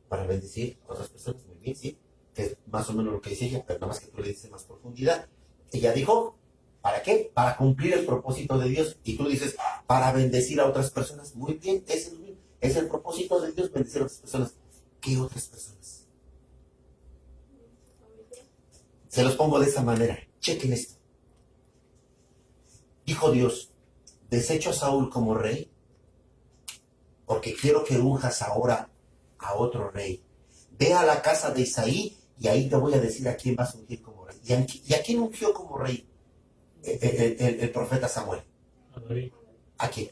Para bendecir a otras personas, muy bien, sí. Que es más o menos lo que dice ella, pero nada más que tú le dices más profundidad. Ella dijo, ¿para qué? Para cumplir el propósito de Dios. Y tú dices, para bendecir a otras personas. Muy bien, es el propósito de Dios, bendecir a otras personas. ¿Qué otras personas? Se los pongo de esta manera. Chequen esto. Dijo Dios, desecho a Saúl como rey, porque quiero que unjas ahora a otro rey. Ve a la casa de Isaí y ahí te voy a decir a quién vas a ungir como rey. ¿Y a quién ungió como rey el profeta Samuel? ¿A quién?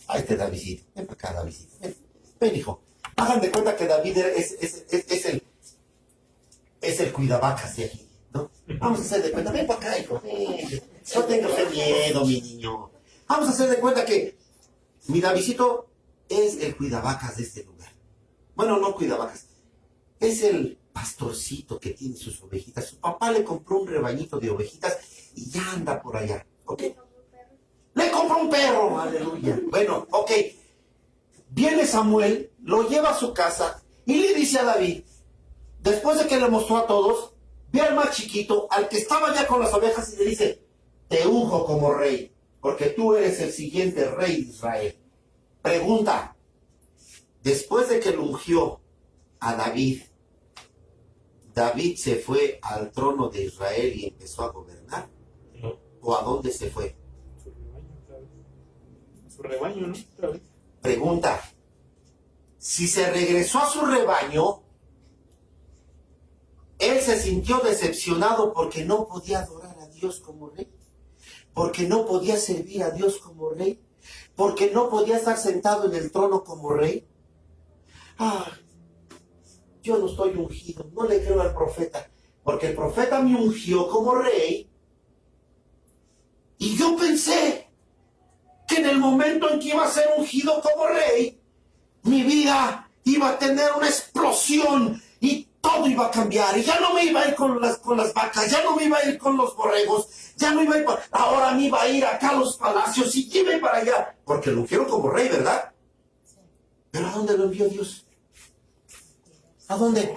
Ahí te Davidito. Ven para acá, Davidito. Ven, hijo. Hagan de cuenta que David es el cuidavacas de aquí, ¿no? Vamos a hacer de cuenta. Ven para acá, hijo. No tengas miedo, mi niño. Vamos a hacer de cuenta que mi Davidito es el cuidavacas de este lugar. Bueno, no cuidavacas. Es el pastorcito que tiene sus ovejitas. Su papá le compró un rebañito de ovejitas y ya anda por allá. ¿Ok? Le compró un perro, aleluya. Bueno, ok. Viene Samuel, lo lleva a su casa y le dice a David, después de que le mostró a todos, ve al más chiquito, al que estaba ya con las ovejas y le dice, te unjo como rey, porque tú eres el siguiente rey de Israel. Pregunta, después de que lo ungió a David, ¿David se fue al trono de Israel y empezó a gobernar? No. ¿O a dónde se fue? Su rebaño otra vez. Su rebaño, ¿no? Otra vez. Pregunta, si se regresó a su rebaño, él se sintió decepcionado porque no podía adorar a Dios como rey, porque no podía servir a Dios como rey, porque no podía estar sentado en el trono como rey. Yo no estoy ungido, no le creo al profeta, porque el profeta me ungió como rey Y yo pensé que en el momento en que iba a ser ungido como rey, mi vida iba a tener una explosión y todo iba a cambiar. Y ya no me iba a ir con las vacas, ya no me iba a ir con los borregos, ya no iba a ir ahora me iba a ir acá a los palacios y iba a ir para allá. Porque lo quiero como rey, ¿verdad? Pero ¿a dónde lo envió Dios? ¿A dónde?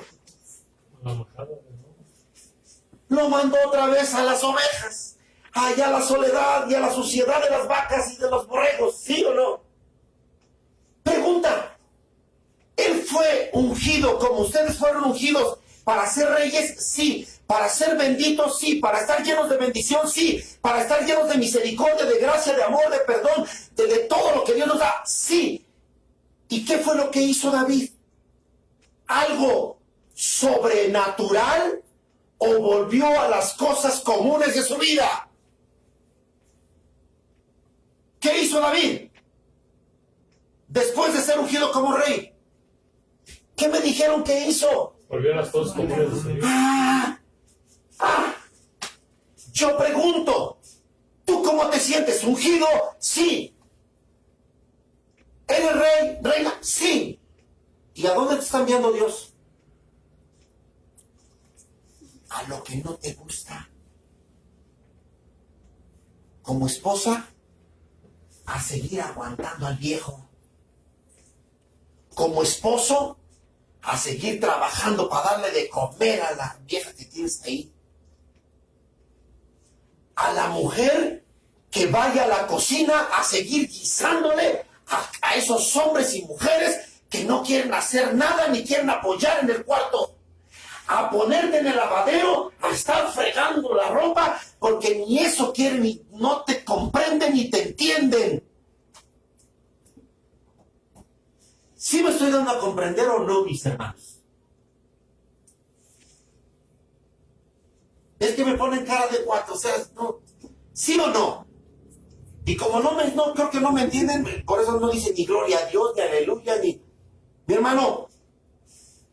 Lo mandó otra vez a las ovejas, allá a la soledad y a la suciedad de las vacas y de los borregos, ¿sí o no? Pregunta, ¿él fue ungido como ustedes fueron ungidos para ser reyes? Sí. ¿Para ser benditos? Sí. ¿Para estar llenos de bendición? Sí. ¿Para estar llenos de misericordia, de gracia, de amor, de perdón, de todo lo que Dios nos da? Sí. ¿Y qué fue lo que hizo David? ¿Algo sobrenatural o volvió a las cosas comunes de su vida? ¿Qué hizo David después de ser ungido como rey? ¿Qué me dijeron que hizo? Volvió a las cosas comunes de su vida. Yo pregunto, ¿tú cómo te sientes? ¿Ungido? Sí. ¿Eres rey? ¿Reina? Sí. ¿Y a dónde te está enviando Dios? A lo que no te gusta. Como esposa, a seguir aguantando al viejo. Como esposo, a seguir trabajando para darle de comer a la vieja que tienes ahí. A la mujer que vaya a la cocina a seguir guisándole a esos hombres y mujeres que no quieren hacer nada ni quieren apoyar en el cuarto. A ponerte en el lavadero, a estar fregando la ropa, porque ni eso quieren, ni no te comprenden ni te entienden. ¿Sí me estoy dando a comprender o no, mis hermanos? Es que me ponen cara de cuatro, o sea, no, ¿sí o no? Y como no creo que no me entienden, por eso no dicen ni gloria a Dios, ni aleluya, ni... Mi hermano,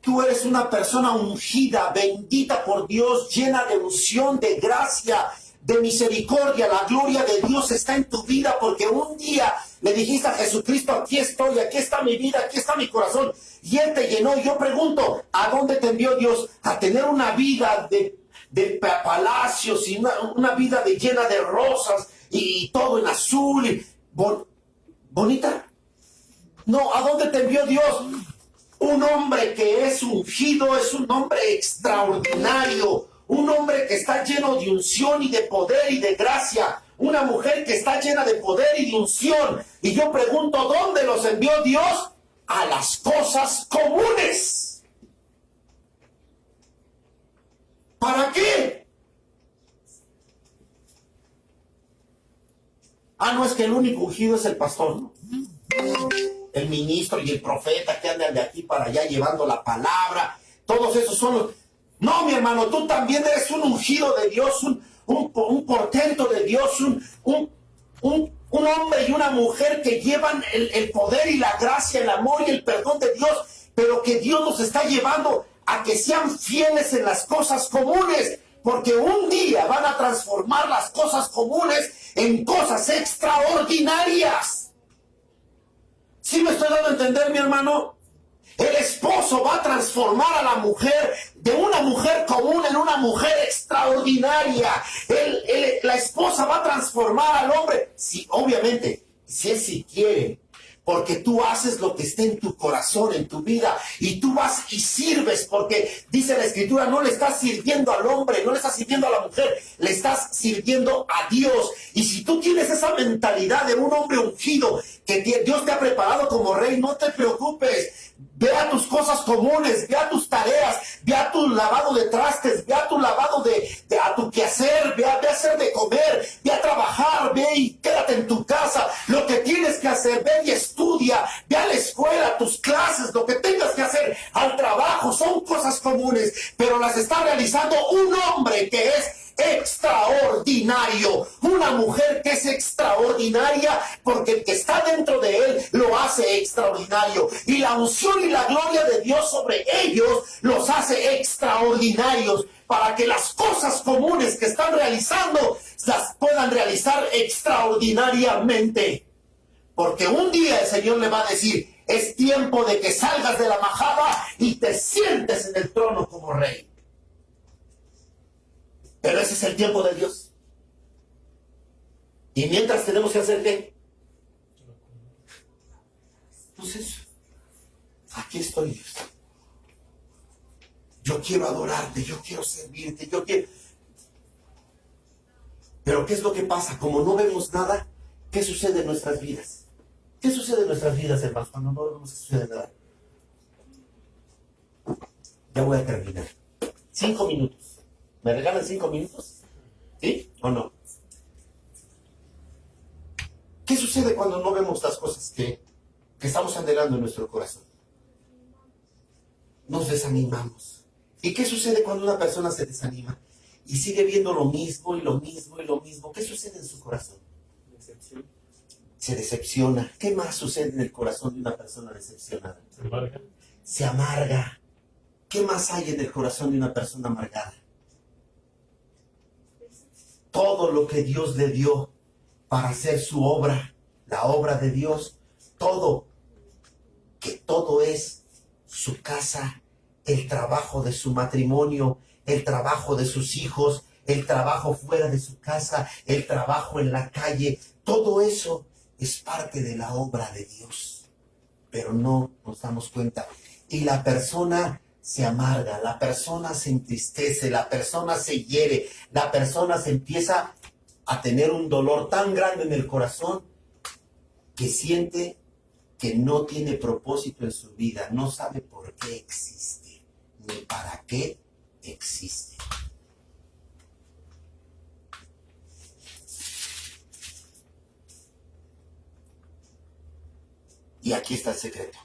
tú eres una persona ungida, bendita por Dios, llena de unción, de gracia, de misericordia. La gloria de Dios está en tu vida porque un día le dijiste a Jesucristo, aquí estoy, aquí está mi vida, aquí está mi corazón. Y Él te llenó. Y yo pregunto, ¿a dónde te envió Dios? A tener una vida de palacios y una vida llena de rosas y todo en azul. Y ¿bonita? No, ¿a dónde te envió Dios? Un hombre que es ungido es un hombre extraordinario, un hombre que está lleno de unción y de poder y de gracia, una mujer que está llena de poder y de unción. Y yo pregunto, ¿dónde los envió Dios? A las cosas comunes. ¿Para qué? No es que el único ungido es el pastor, ¿no? El ministro y el profeta que andan de aquí para allá llevando la palabra, todos esos son los... No, mi hermano, tú también eres un ungido de Dios, un portento de Dios, un hombre y una mujer que llevan el poder y la gracia, el amor y el perdón de Dios, pero que Dios nos está llevando a que sean fieles en las cosas comunes, porque un día van a transformar las cosas comunes en cosas extraordinarias. ¿Sí me estoy dando a entender, mi hermano? El esposo va a transformar a la mujer de una mujer común en una mujer extraordinaria. La esposa va a transformar al hombre. Sí, obviamente, si él sí quiere. Porque tú haces lo que esté en tu corazón, en tu vida, y tú vas y sirves, porque dice la Escritura, no le estás sirviendo al hombre, no le estás sirviendo a la mujer, le estás sirviendo a Dios. Y si tú tienes esa mentalidad de un hombre ungido, que Dios te ha preparado como rey, no te preocupes. Ve a tus cosas comunes, ve a tus tareas, ve a tu lavado de trastes, ve a tu lavado a tu quehacer, ve a hacer de comer, ve a trabajar, ve y quédate en tu casa. Lo que tienes que hacer, ve y estudia, ve a la escuela, tus clases, lo que tengas que hacer al trabajo, son cosas comunes, pero las está realizando un hombre que es extraordinario, una mujer que es extraordinaria, porque el que está dentro de él lo hace extraordinario, y la unción y la gloria de Dios sobre ellos los hace extraordinarios. para que las cosas comunes que están realizando las puedan realizar extraordinariamente. Porque un día el Señor le va a decir, es tiempo de que salgas de la majada y te sientes en el trono como rey. Pero ese es el tiempo de Dios. Y mientras tenemos que hacer ¿qué? Entonces, aquí estoy, Dios. Yo quiero adorarte, yo quiero servirte, yo quiero... Pero ¿qué es lo que pasa? Como no vemos nada, ¿qué sucede en nuestras vidas? ¿Qué sucede en nuestras vidas, hermanos, cuando no vemos que sucede nada? Ya voy a terminar. 5 minutos. ¿Me regalan 5 minutos? ¿Sí o no? ¿Qué sucede cuando no vemos las cosas que estamos anhelando en nuestro corazón? Nos desanimamos. ¿Y qué sucede cuando una persona se desanima y sigue viendo lo mismo y lo mismo y lo mismo? ¿Qué sucede en su corazón? Decepción. Se decepciona. ¿Qué más sucede en el corazón de una persona decepcionada? Se amarga. Se amarga. ¿Qué más hay en el corazón de una persona amargada? Todo lo que Dios le dio para hacer su obra, la obra de Dios, todo, que todo es su casa, el trabajo de su matrimonio, el trabajo de sus hijos, el trabajo fuera de su casa, el trabajo en la calle, todo eso es parte de la obra de Dios, pero no nos damos cuenta. Y la persona se amarga, la persona se entristece, la persona se hiere, la persona se empieza a tener un dolor tan grande en el corazón que siente que no tiene propósito en su vida, no sabe por qué existe, ni para qué existe. Y aquí está el secreto.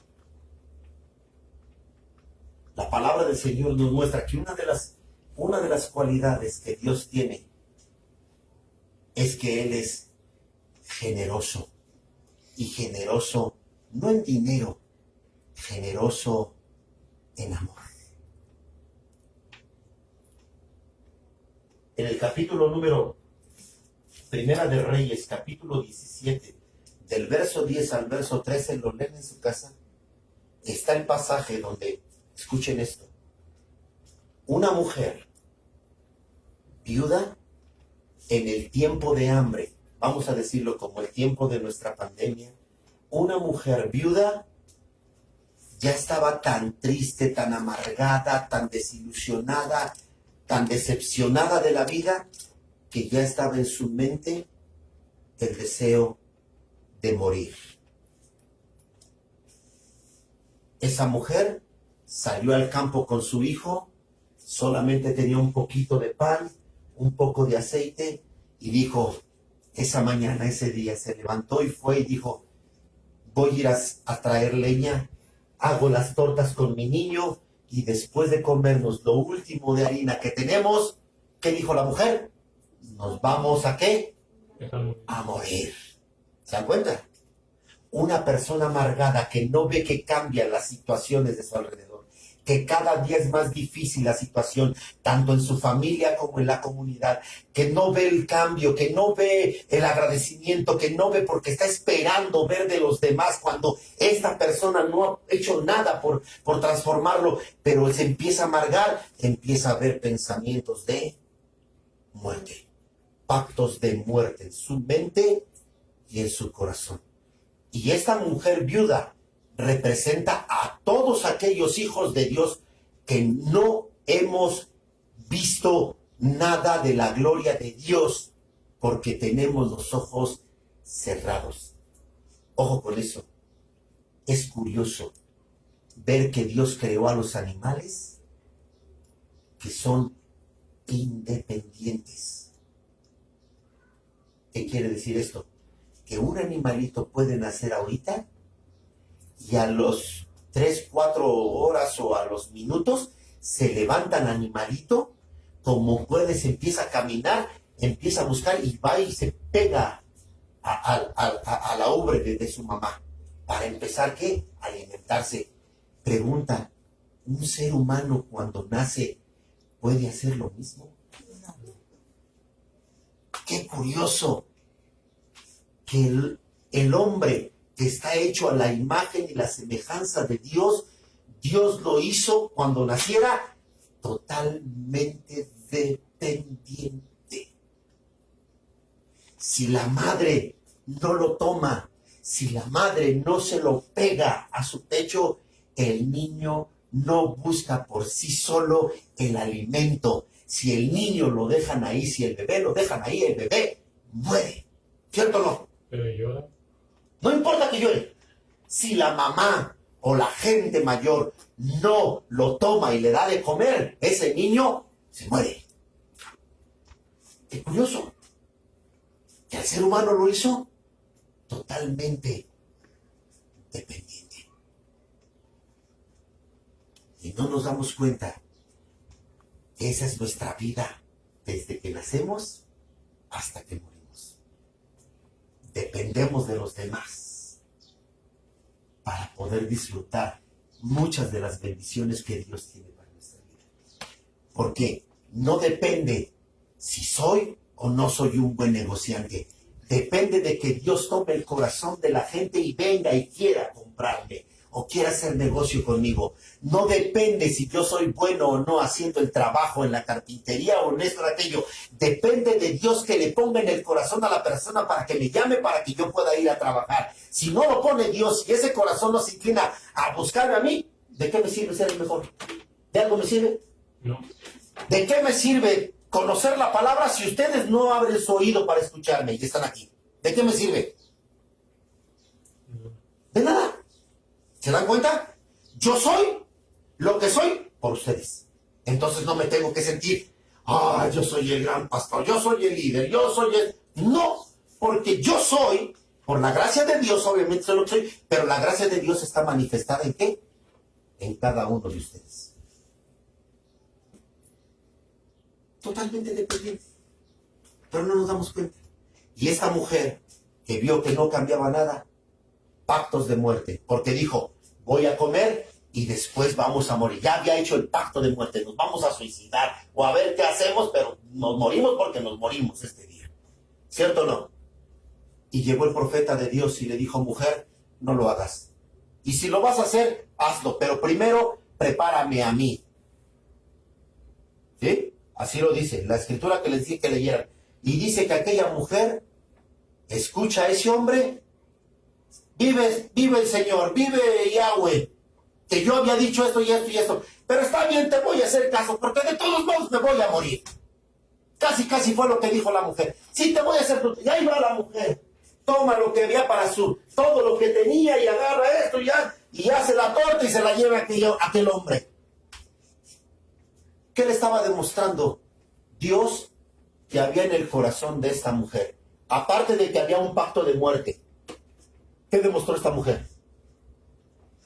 La palabra del Señor nos muestra que una de las cualidades que Dios tiene es que Él es generoso. Y generoso no en dinero, generoso en amor. En el capítulo número Primera de Reyes, capítulo 17, del verso 10 al verso 13, lo leen en su casa, está el pasaje donde, escuchen esto, una mujer viuda en el tiempo de hambre, vamos a decirlo como el tiempo de nuestra pandemia, una mujer viuda ya estaba tan triste, tan amargada, tan desilusionada, tan decepcionada de la vida, que ya estaba en su mente el deseo de morir. Esa mujer salió al campo con su hijo, solamente tenía un poquito de pan, un poco de aceite, y dijo, esa mañana, ese día, se levantó y fue y dijo, voy a ir a traer leña, hago las tortas con mi niño, y después de comernos lo último de harina que tenemos, ¿qué dijo la mujer? Nos vamos ¿a qué? A morir. ¿Se dan cuenta? Una persona amargada que no ve que cambian las situaciones de su alrededor, que cada día es más difícil la situación, tanto en su familia como en la comunidad, que no ve el cambio, que no ve el agradecimiento, que no ve porque está esperando ver de los demás cuando esta persona no ha hecho nada por transformarlo, pero se empieza a amargar, empieza a ver pensamientos de muerte, pactos de muerte en su mente y en su corazón. Y esta mujer viuda representa a todos aquellos hijos de Dios que no hemos visto nada de la gloria de Dios porque tenemos los ojos cerrados. Ojo con eso. Es curioso ver que Dios creó a los animales que son independientes. ¿Qué quiere decir esto? Que un animalito puede nacer ahorita y a los 3, 4 horas o a los minutos se levanta el animalito, como puede, se empieza a caminar, empieza a buscar y va y se pega a la ubre de su mamá para empezar ¿qué? A alimentarse. Pregunta, ¿un ser humano cuando nace puede hacer lo mismo. Qué curioso que el hombre que está hecho a la imagen y la semejanza de Dios, Dios lo hizo cuando naciera totalmente dependiente. Si la madre no lo toma, si la madre no se lo pega a su pecho, el niño no busca por sí solo el alimento. Si el niño lo dejan ahí, si el bebé lo dejan ahí, el bebé muere. ¿Cierto o no? Pero llora. No importa que llore. Si la mamá o la gente mayor no lo toma y le da de comer, ese niño se muere. Qué curioso. Que el ser humano lo hizo totalmente dependiente. Y no nos damos cuenta. Esa es nuestra vida desde que nacemos hasta que morimos. Dependemos de los demás para poder disfrutar muchas de las bendiciones que Dios tiene para nuestra vida. Porque no depende si soy o no soy un buen negociante. Depende de que Dios tome el corazón de la gente y venga y quiera comprarme o quiera hacer negocio conmigo. No depende si yo soy bueno o no haciendo el trabajo en la carpintería o en esto o aquello. Depende de Dios que le ponga en el corazón a la persona para que me llame, para que yo pueda ir a trabajar. Si no lo pone Dios y ese corazón no se inclina a buscarme a mí, ¿de qué me sirve ser el mejor? ¿De algo me sirve? No. ¿De qué me sirve conocer la palabra si ustedes no abren su oído para escucharme y están aquí? ¿De qué me sirve? De nada. ¿Se dan cuenta? Yo soy lo que soy por ustedes. Entonces no me tengo que sentir, yo soy el gran pastor, yo soy el líder, yo soy el... No, porque yo soy, por la gracia de Dios, obviamente soy lo que soy, pero la gracia de Dios está manifestada ¿en qué? En cada uno de ustedes. Totalmente dependiente. Pero no nos damos cuenta. Y esta mujer que vio que no cambiaba nada, pactos de muerte, porque dijo, voy a comer y después vamos a morir. Ya había hecho el pacto de muerte, nos vamos a suicidar o a ver qué hacemos, pero nos morimos porque nos morimos este día. ¿Cierto o no? Y llegó el profeta de Dios y le dijo, mujer, no lo hagas. Y si lo vas a hacer, hazlo, pero primero prepárame a mí. ¿Sí? Así lo dice, la escritura que les dije que leyeran. Y dice que aquella mujer escucha a ese hombre. Vive el Señor, vive Yahweh, que yo había dicho esto y esto y esto, pero está bien, te voy a hacer caso, porque de todos modos me voy a morir. Casi fue lo que dijo la mujer. Sí, te voy a hacer, y ahí va la mujer, toma lo que había para todo lo que tenía y agarra esto y hace la torta y se la lleva a aquel hombre. ¿Qué le estaba demostrando Dios que había en el corazón de esta mujer? Aparte de que había un pacto de muerte. ¿Qué demostró esta mujer?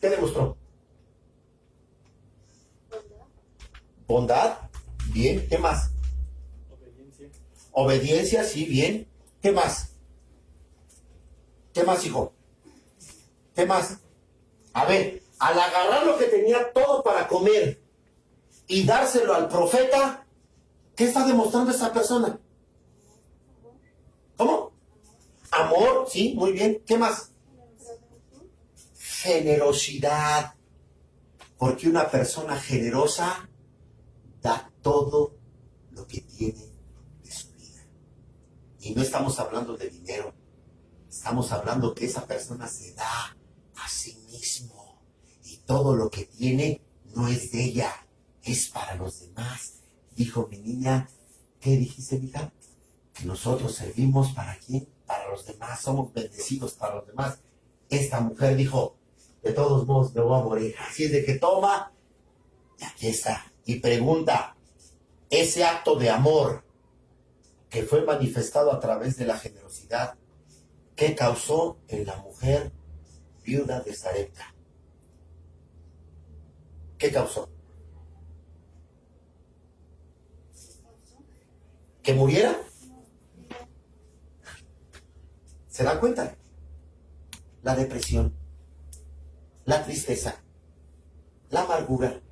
¿Qué demostró? Bondad. Bien. ¿Qué más? Obediencia. Obediencia, sí, bien. ¿Qué más? ¿Qué más, hijo? ¿Qué más? A ver, al agarrar lo que tenía todo para comer y dárselo al profeta, ¿qué está demostrando esa persona? ¿Cómo? Amor, sí, muy bien. ¿Qué más? Generosidad, porque una persona generosa da todo lo que tiene de su vida. Y no estamos hablando de dinero, estamos hablando que esa persona se da a sí mismo y todo lo que tiene no es de ella, es para los demás. Dijo mi niña, ¿qué dijiste, hija? Que nosotros servimos ¿para quién? Para los demás, somos bendecidos para los demás. Esta mujer dijo, de todos modos me voy a morir. Así es de que toma, y aquí está. Y pregunta, ese acto de amor que fue manifestado a través de la generosidad, ¿qué causó en la mujer viuda de Sarepta? ¿Qué causó? ¿Que muriera? ¿Se dan cuenta? La depresión, la tristeza, la amargura,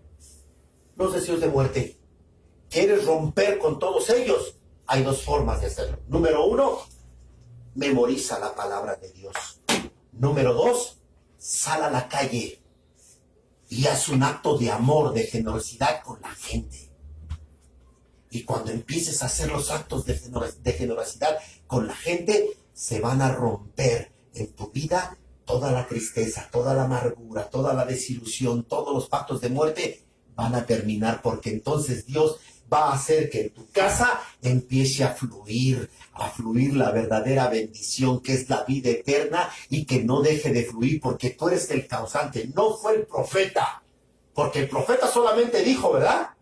los deseos de muerte, quieres romper con todos ellos, hay dos formas de hacerlo. Número uno, memoriza la palabra de Dios. Número dos, sal a la calle y haz un acto de amor, de generosidad con la gente. Y cuando empieces a hacer los actos de generosidad con la gente, se van a romper en tu vida toda la tristeza, toda la amargura, toda la desilusión, todos los pactos de muerte van a terminar, porque entonces Dios va a hacer que en tu casa empiece a fluir la verdadera bendición, que es la vida eterna, y que no deje de fluir, porque tú eres el causante, no fue el profeta, porque el profeta solamente dijo, ¿verdad?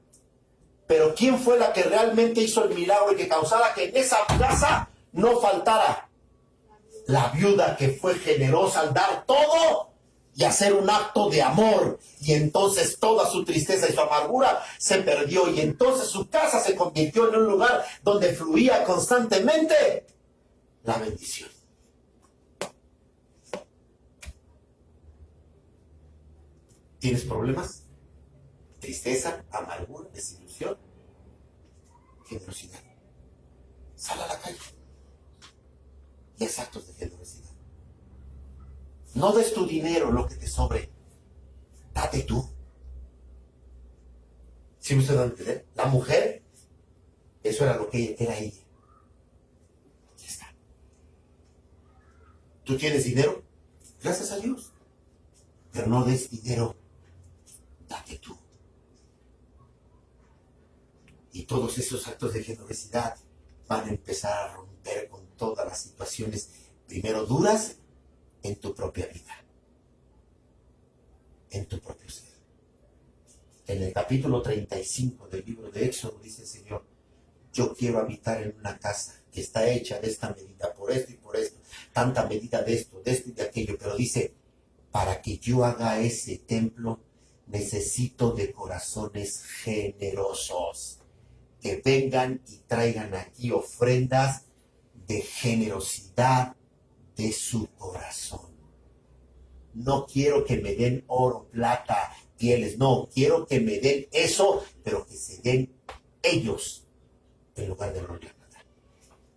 Pero ¿quién fue la que realmente hizo el milagro y que causara que en esa casa no faltara? La viuda, que fue generosa al dar todo y hacer un acto de amor, y entonces toda su tristeza y su amargura se perdió, y entonces su casa se convirtió en un lugar donde fluía constantemente la bendición. ¿Tienes problemas? Tristeza, amargura, desilusión, generosidad. Sal a la calle y haz actos de generosidad. No des tu dinero, lo que te sobre. Date tú. ¿Sí me ustedes van a entender? La mujer, eso era lo que era ella. Ya está. ¿Tú tienes dinero? Gracias a Dios. Pero no des dinero. Date tú. Y todos esos actos de generosidad van a empezar a romper con todas las situaciones, primero duras, en tu propia vida, en tu propio ser. En el capítulo 35 del libro de Éxodo dice el Señor: yo quiero habitar en una casa que está hecha de esta medida, por esto y por esto, tanta medida de esto y de aquello, pero dice, para que yo haga ese templo, necesito de corazones generosos, que vengan y traigan aquí ofrendas de generosidad de su corazón. No quiero que me den oro, plata, pieles, no, quiero que me den eso, pero que se den ellos en lugar de oro y plata.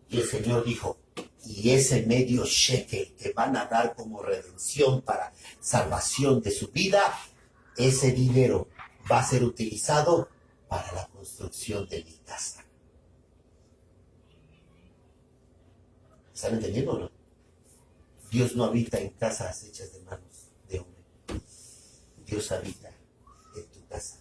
Y el Señor dijo, y ese medio shekel que van a dar como redención para salvación de su vida, ese dinero va a ser utilizado para la construcción de mi casa. ¿Están entendiendo o no? Dios no habita en casas hechas de manos de hombre. Dios habita en tu casa.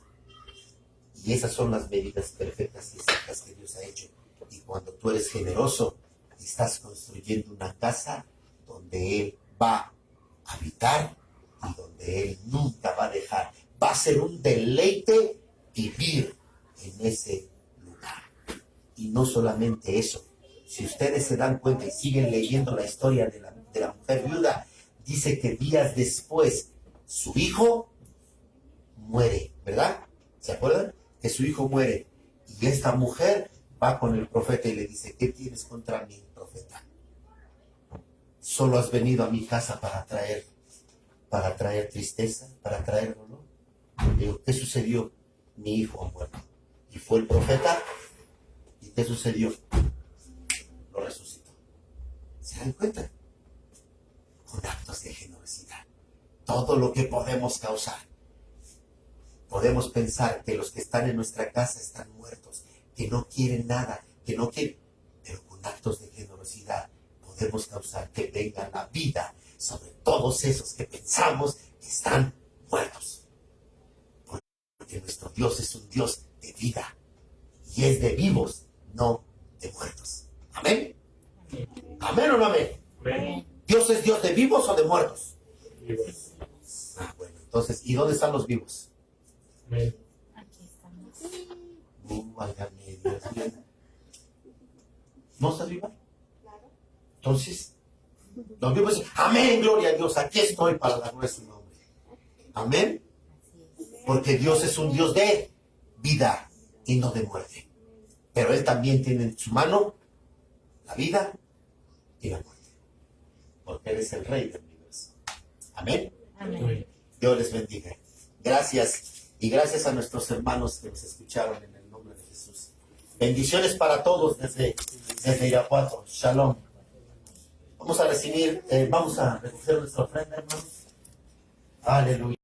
Y esas son las medidas perfectas y exactas que Dios ha hecho. Y cuando tú eres generoso, estás construyendo una casa donde Él va a habitar y donde Él nunca va a dejar. Va a ser un deleite vivir en ese lugar. Y no solamente eso. Si ustedes se dan cuenta y siguen leyendo la historia de la mujer viuda, dice que días después su hijo muere, ¿verdad? ¿Se acuerdan? Que su hijo muere. Y esta mujer va con el profeta y le dice, ¿qué tienes contra mí, profeta? Solo has venido a mi casa para traer tristeza, para traer dolor. Le digo, ¿qué sucedió? Mi hijo ha muerto. Y fue el profeta. ¿Y qué sucedió? Lo resucitó. ¿Se dan cuenta? Con actos de generosidad. Todo lo que podemos causar. Podemos pensar que los que están en nuestra casa están muertos, que no quieren nada, que no quieren, pero con actos de generosidad podemos causar que venga la vida sobre todos esos que pensamos que están muertos. Porque nuestro Dios es un Dios de vida y es de vivos, no de muertos. ¿Amén? ¿Amén o no amén? Amén. ¿Dios es Dios de vivos o de muertos? Vivos. Bueno, entonces, ¿y dónde están los vivos? Amén. Aquí estamos. Válgame Dios. ¿No estás viva? Claro. Entonces, los vivos dicen, amén, gloria a Dios, aquí estoy para la gloria de su nombre. Amén. Así es. Porque Dios es un Dios de vida y no de muerte. Pero Él también tiene en su mano la vida y la muerte. Porque Él es el Rey del universo. Amén. Amén. Dios les bendiga. Gracias. Y gracias a nuestros hermanos que nos escucharon en el nombre de Jesús. Bendiciones para todos desde Irapuato. Shalom. Vamos a recibir, vamos a recoger nuestra ofrenda, hermanos. Aleluya.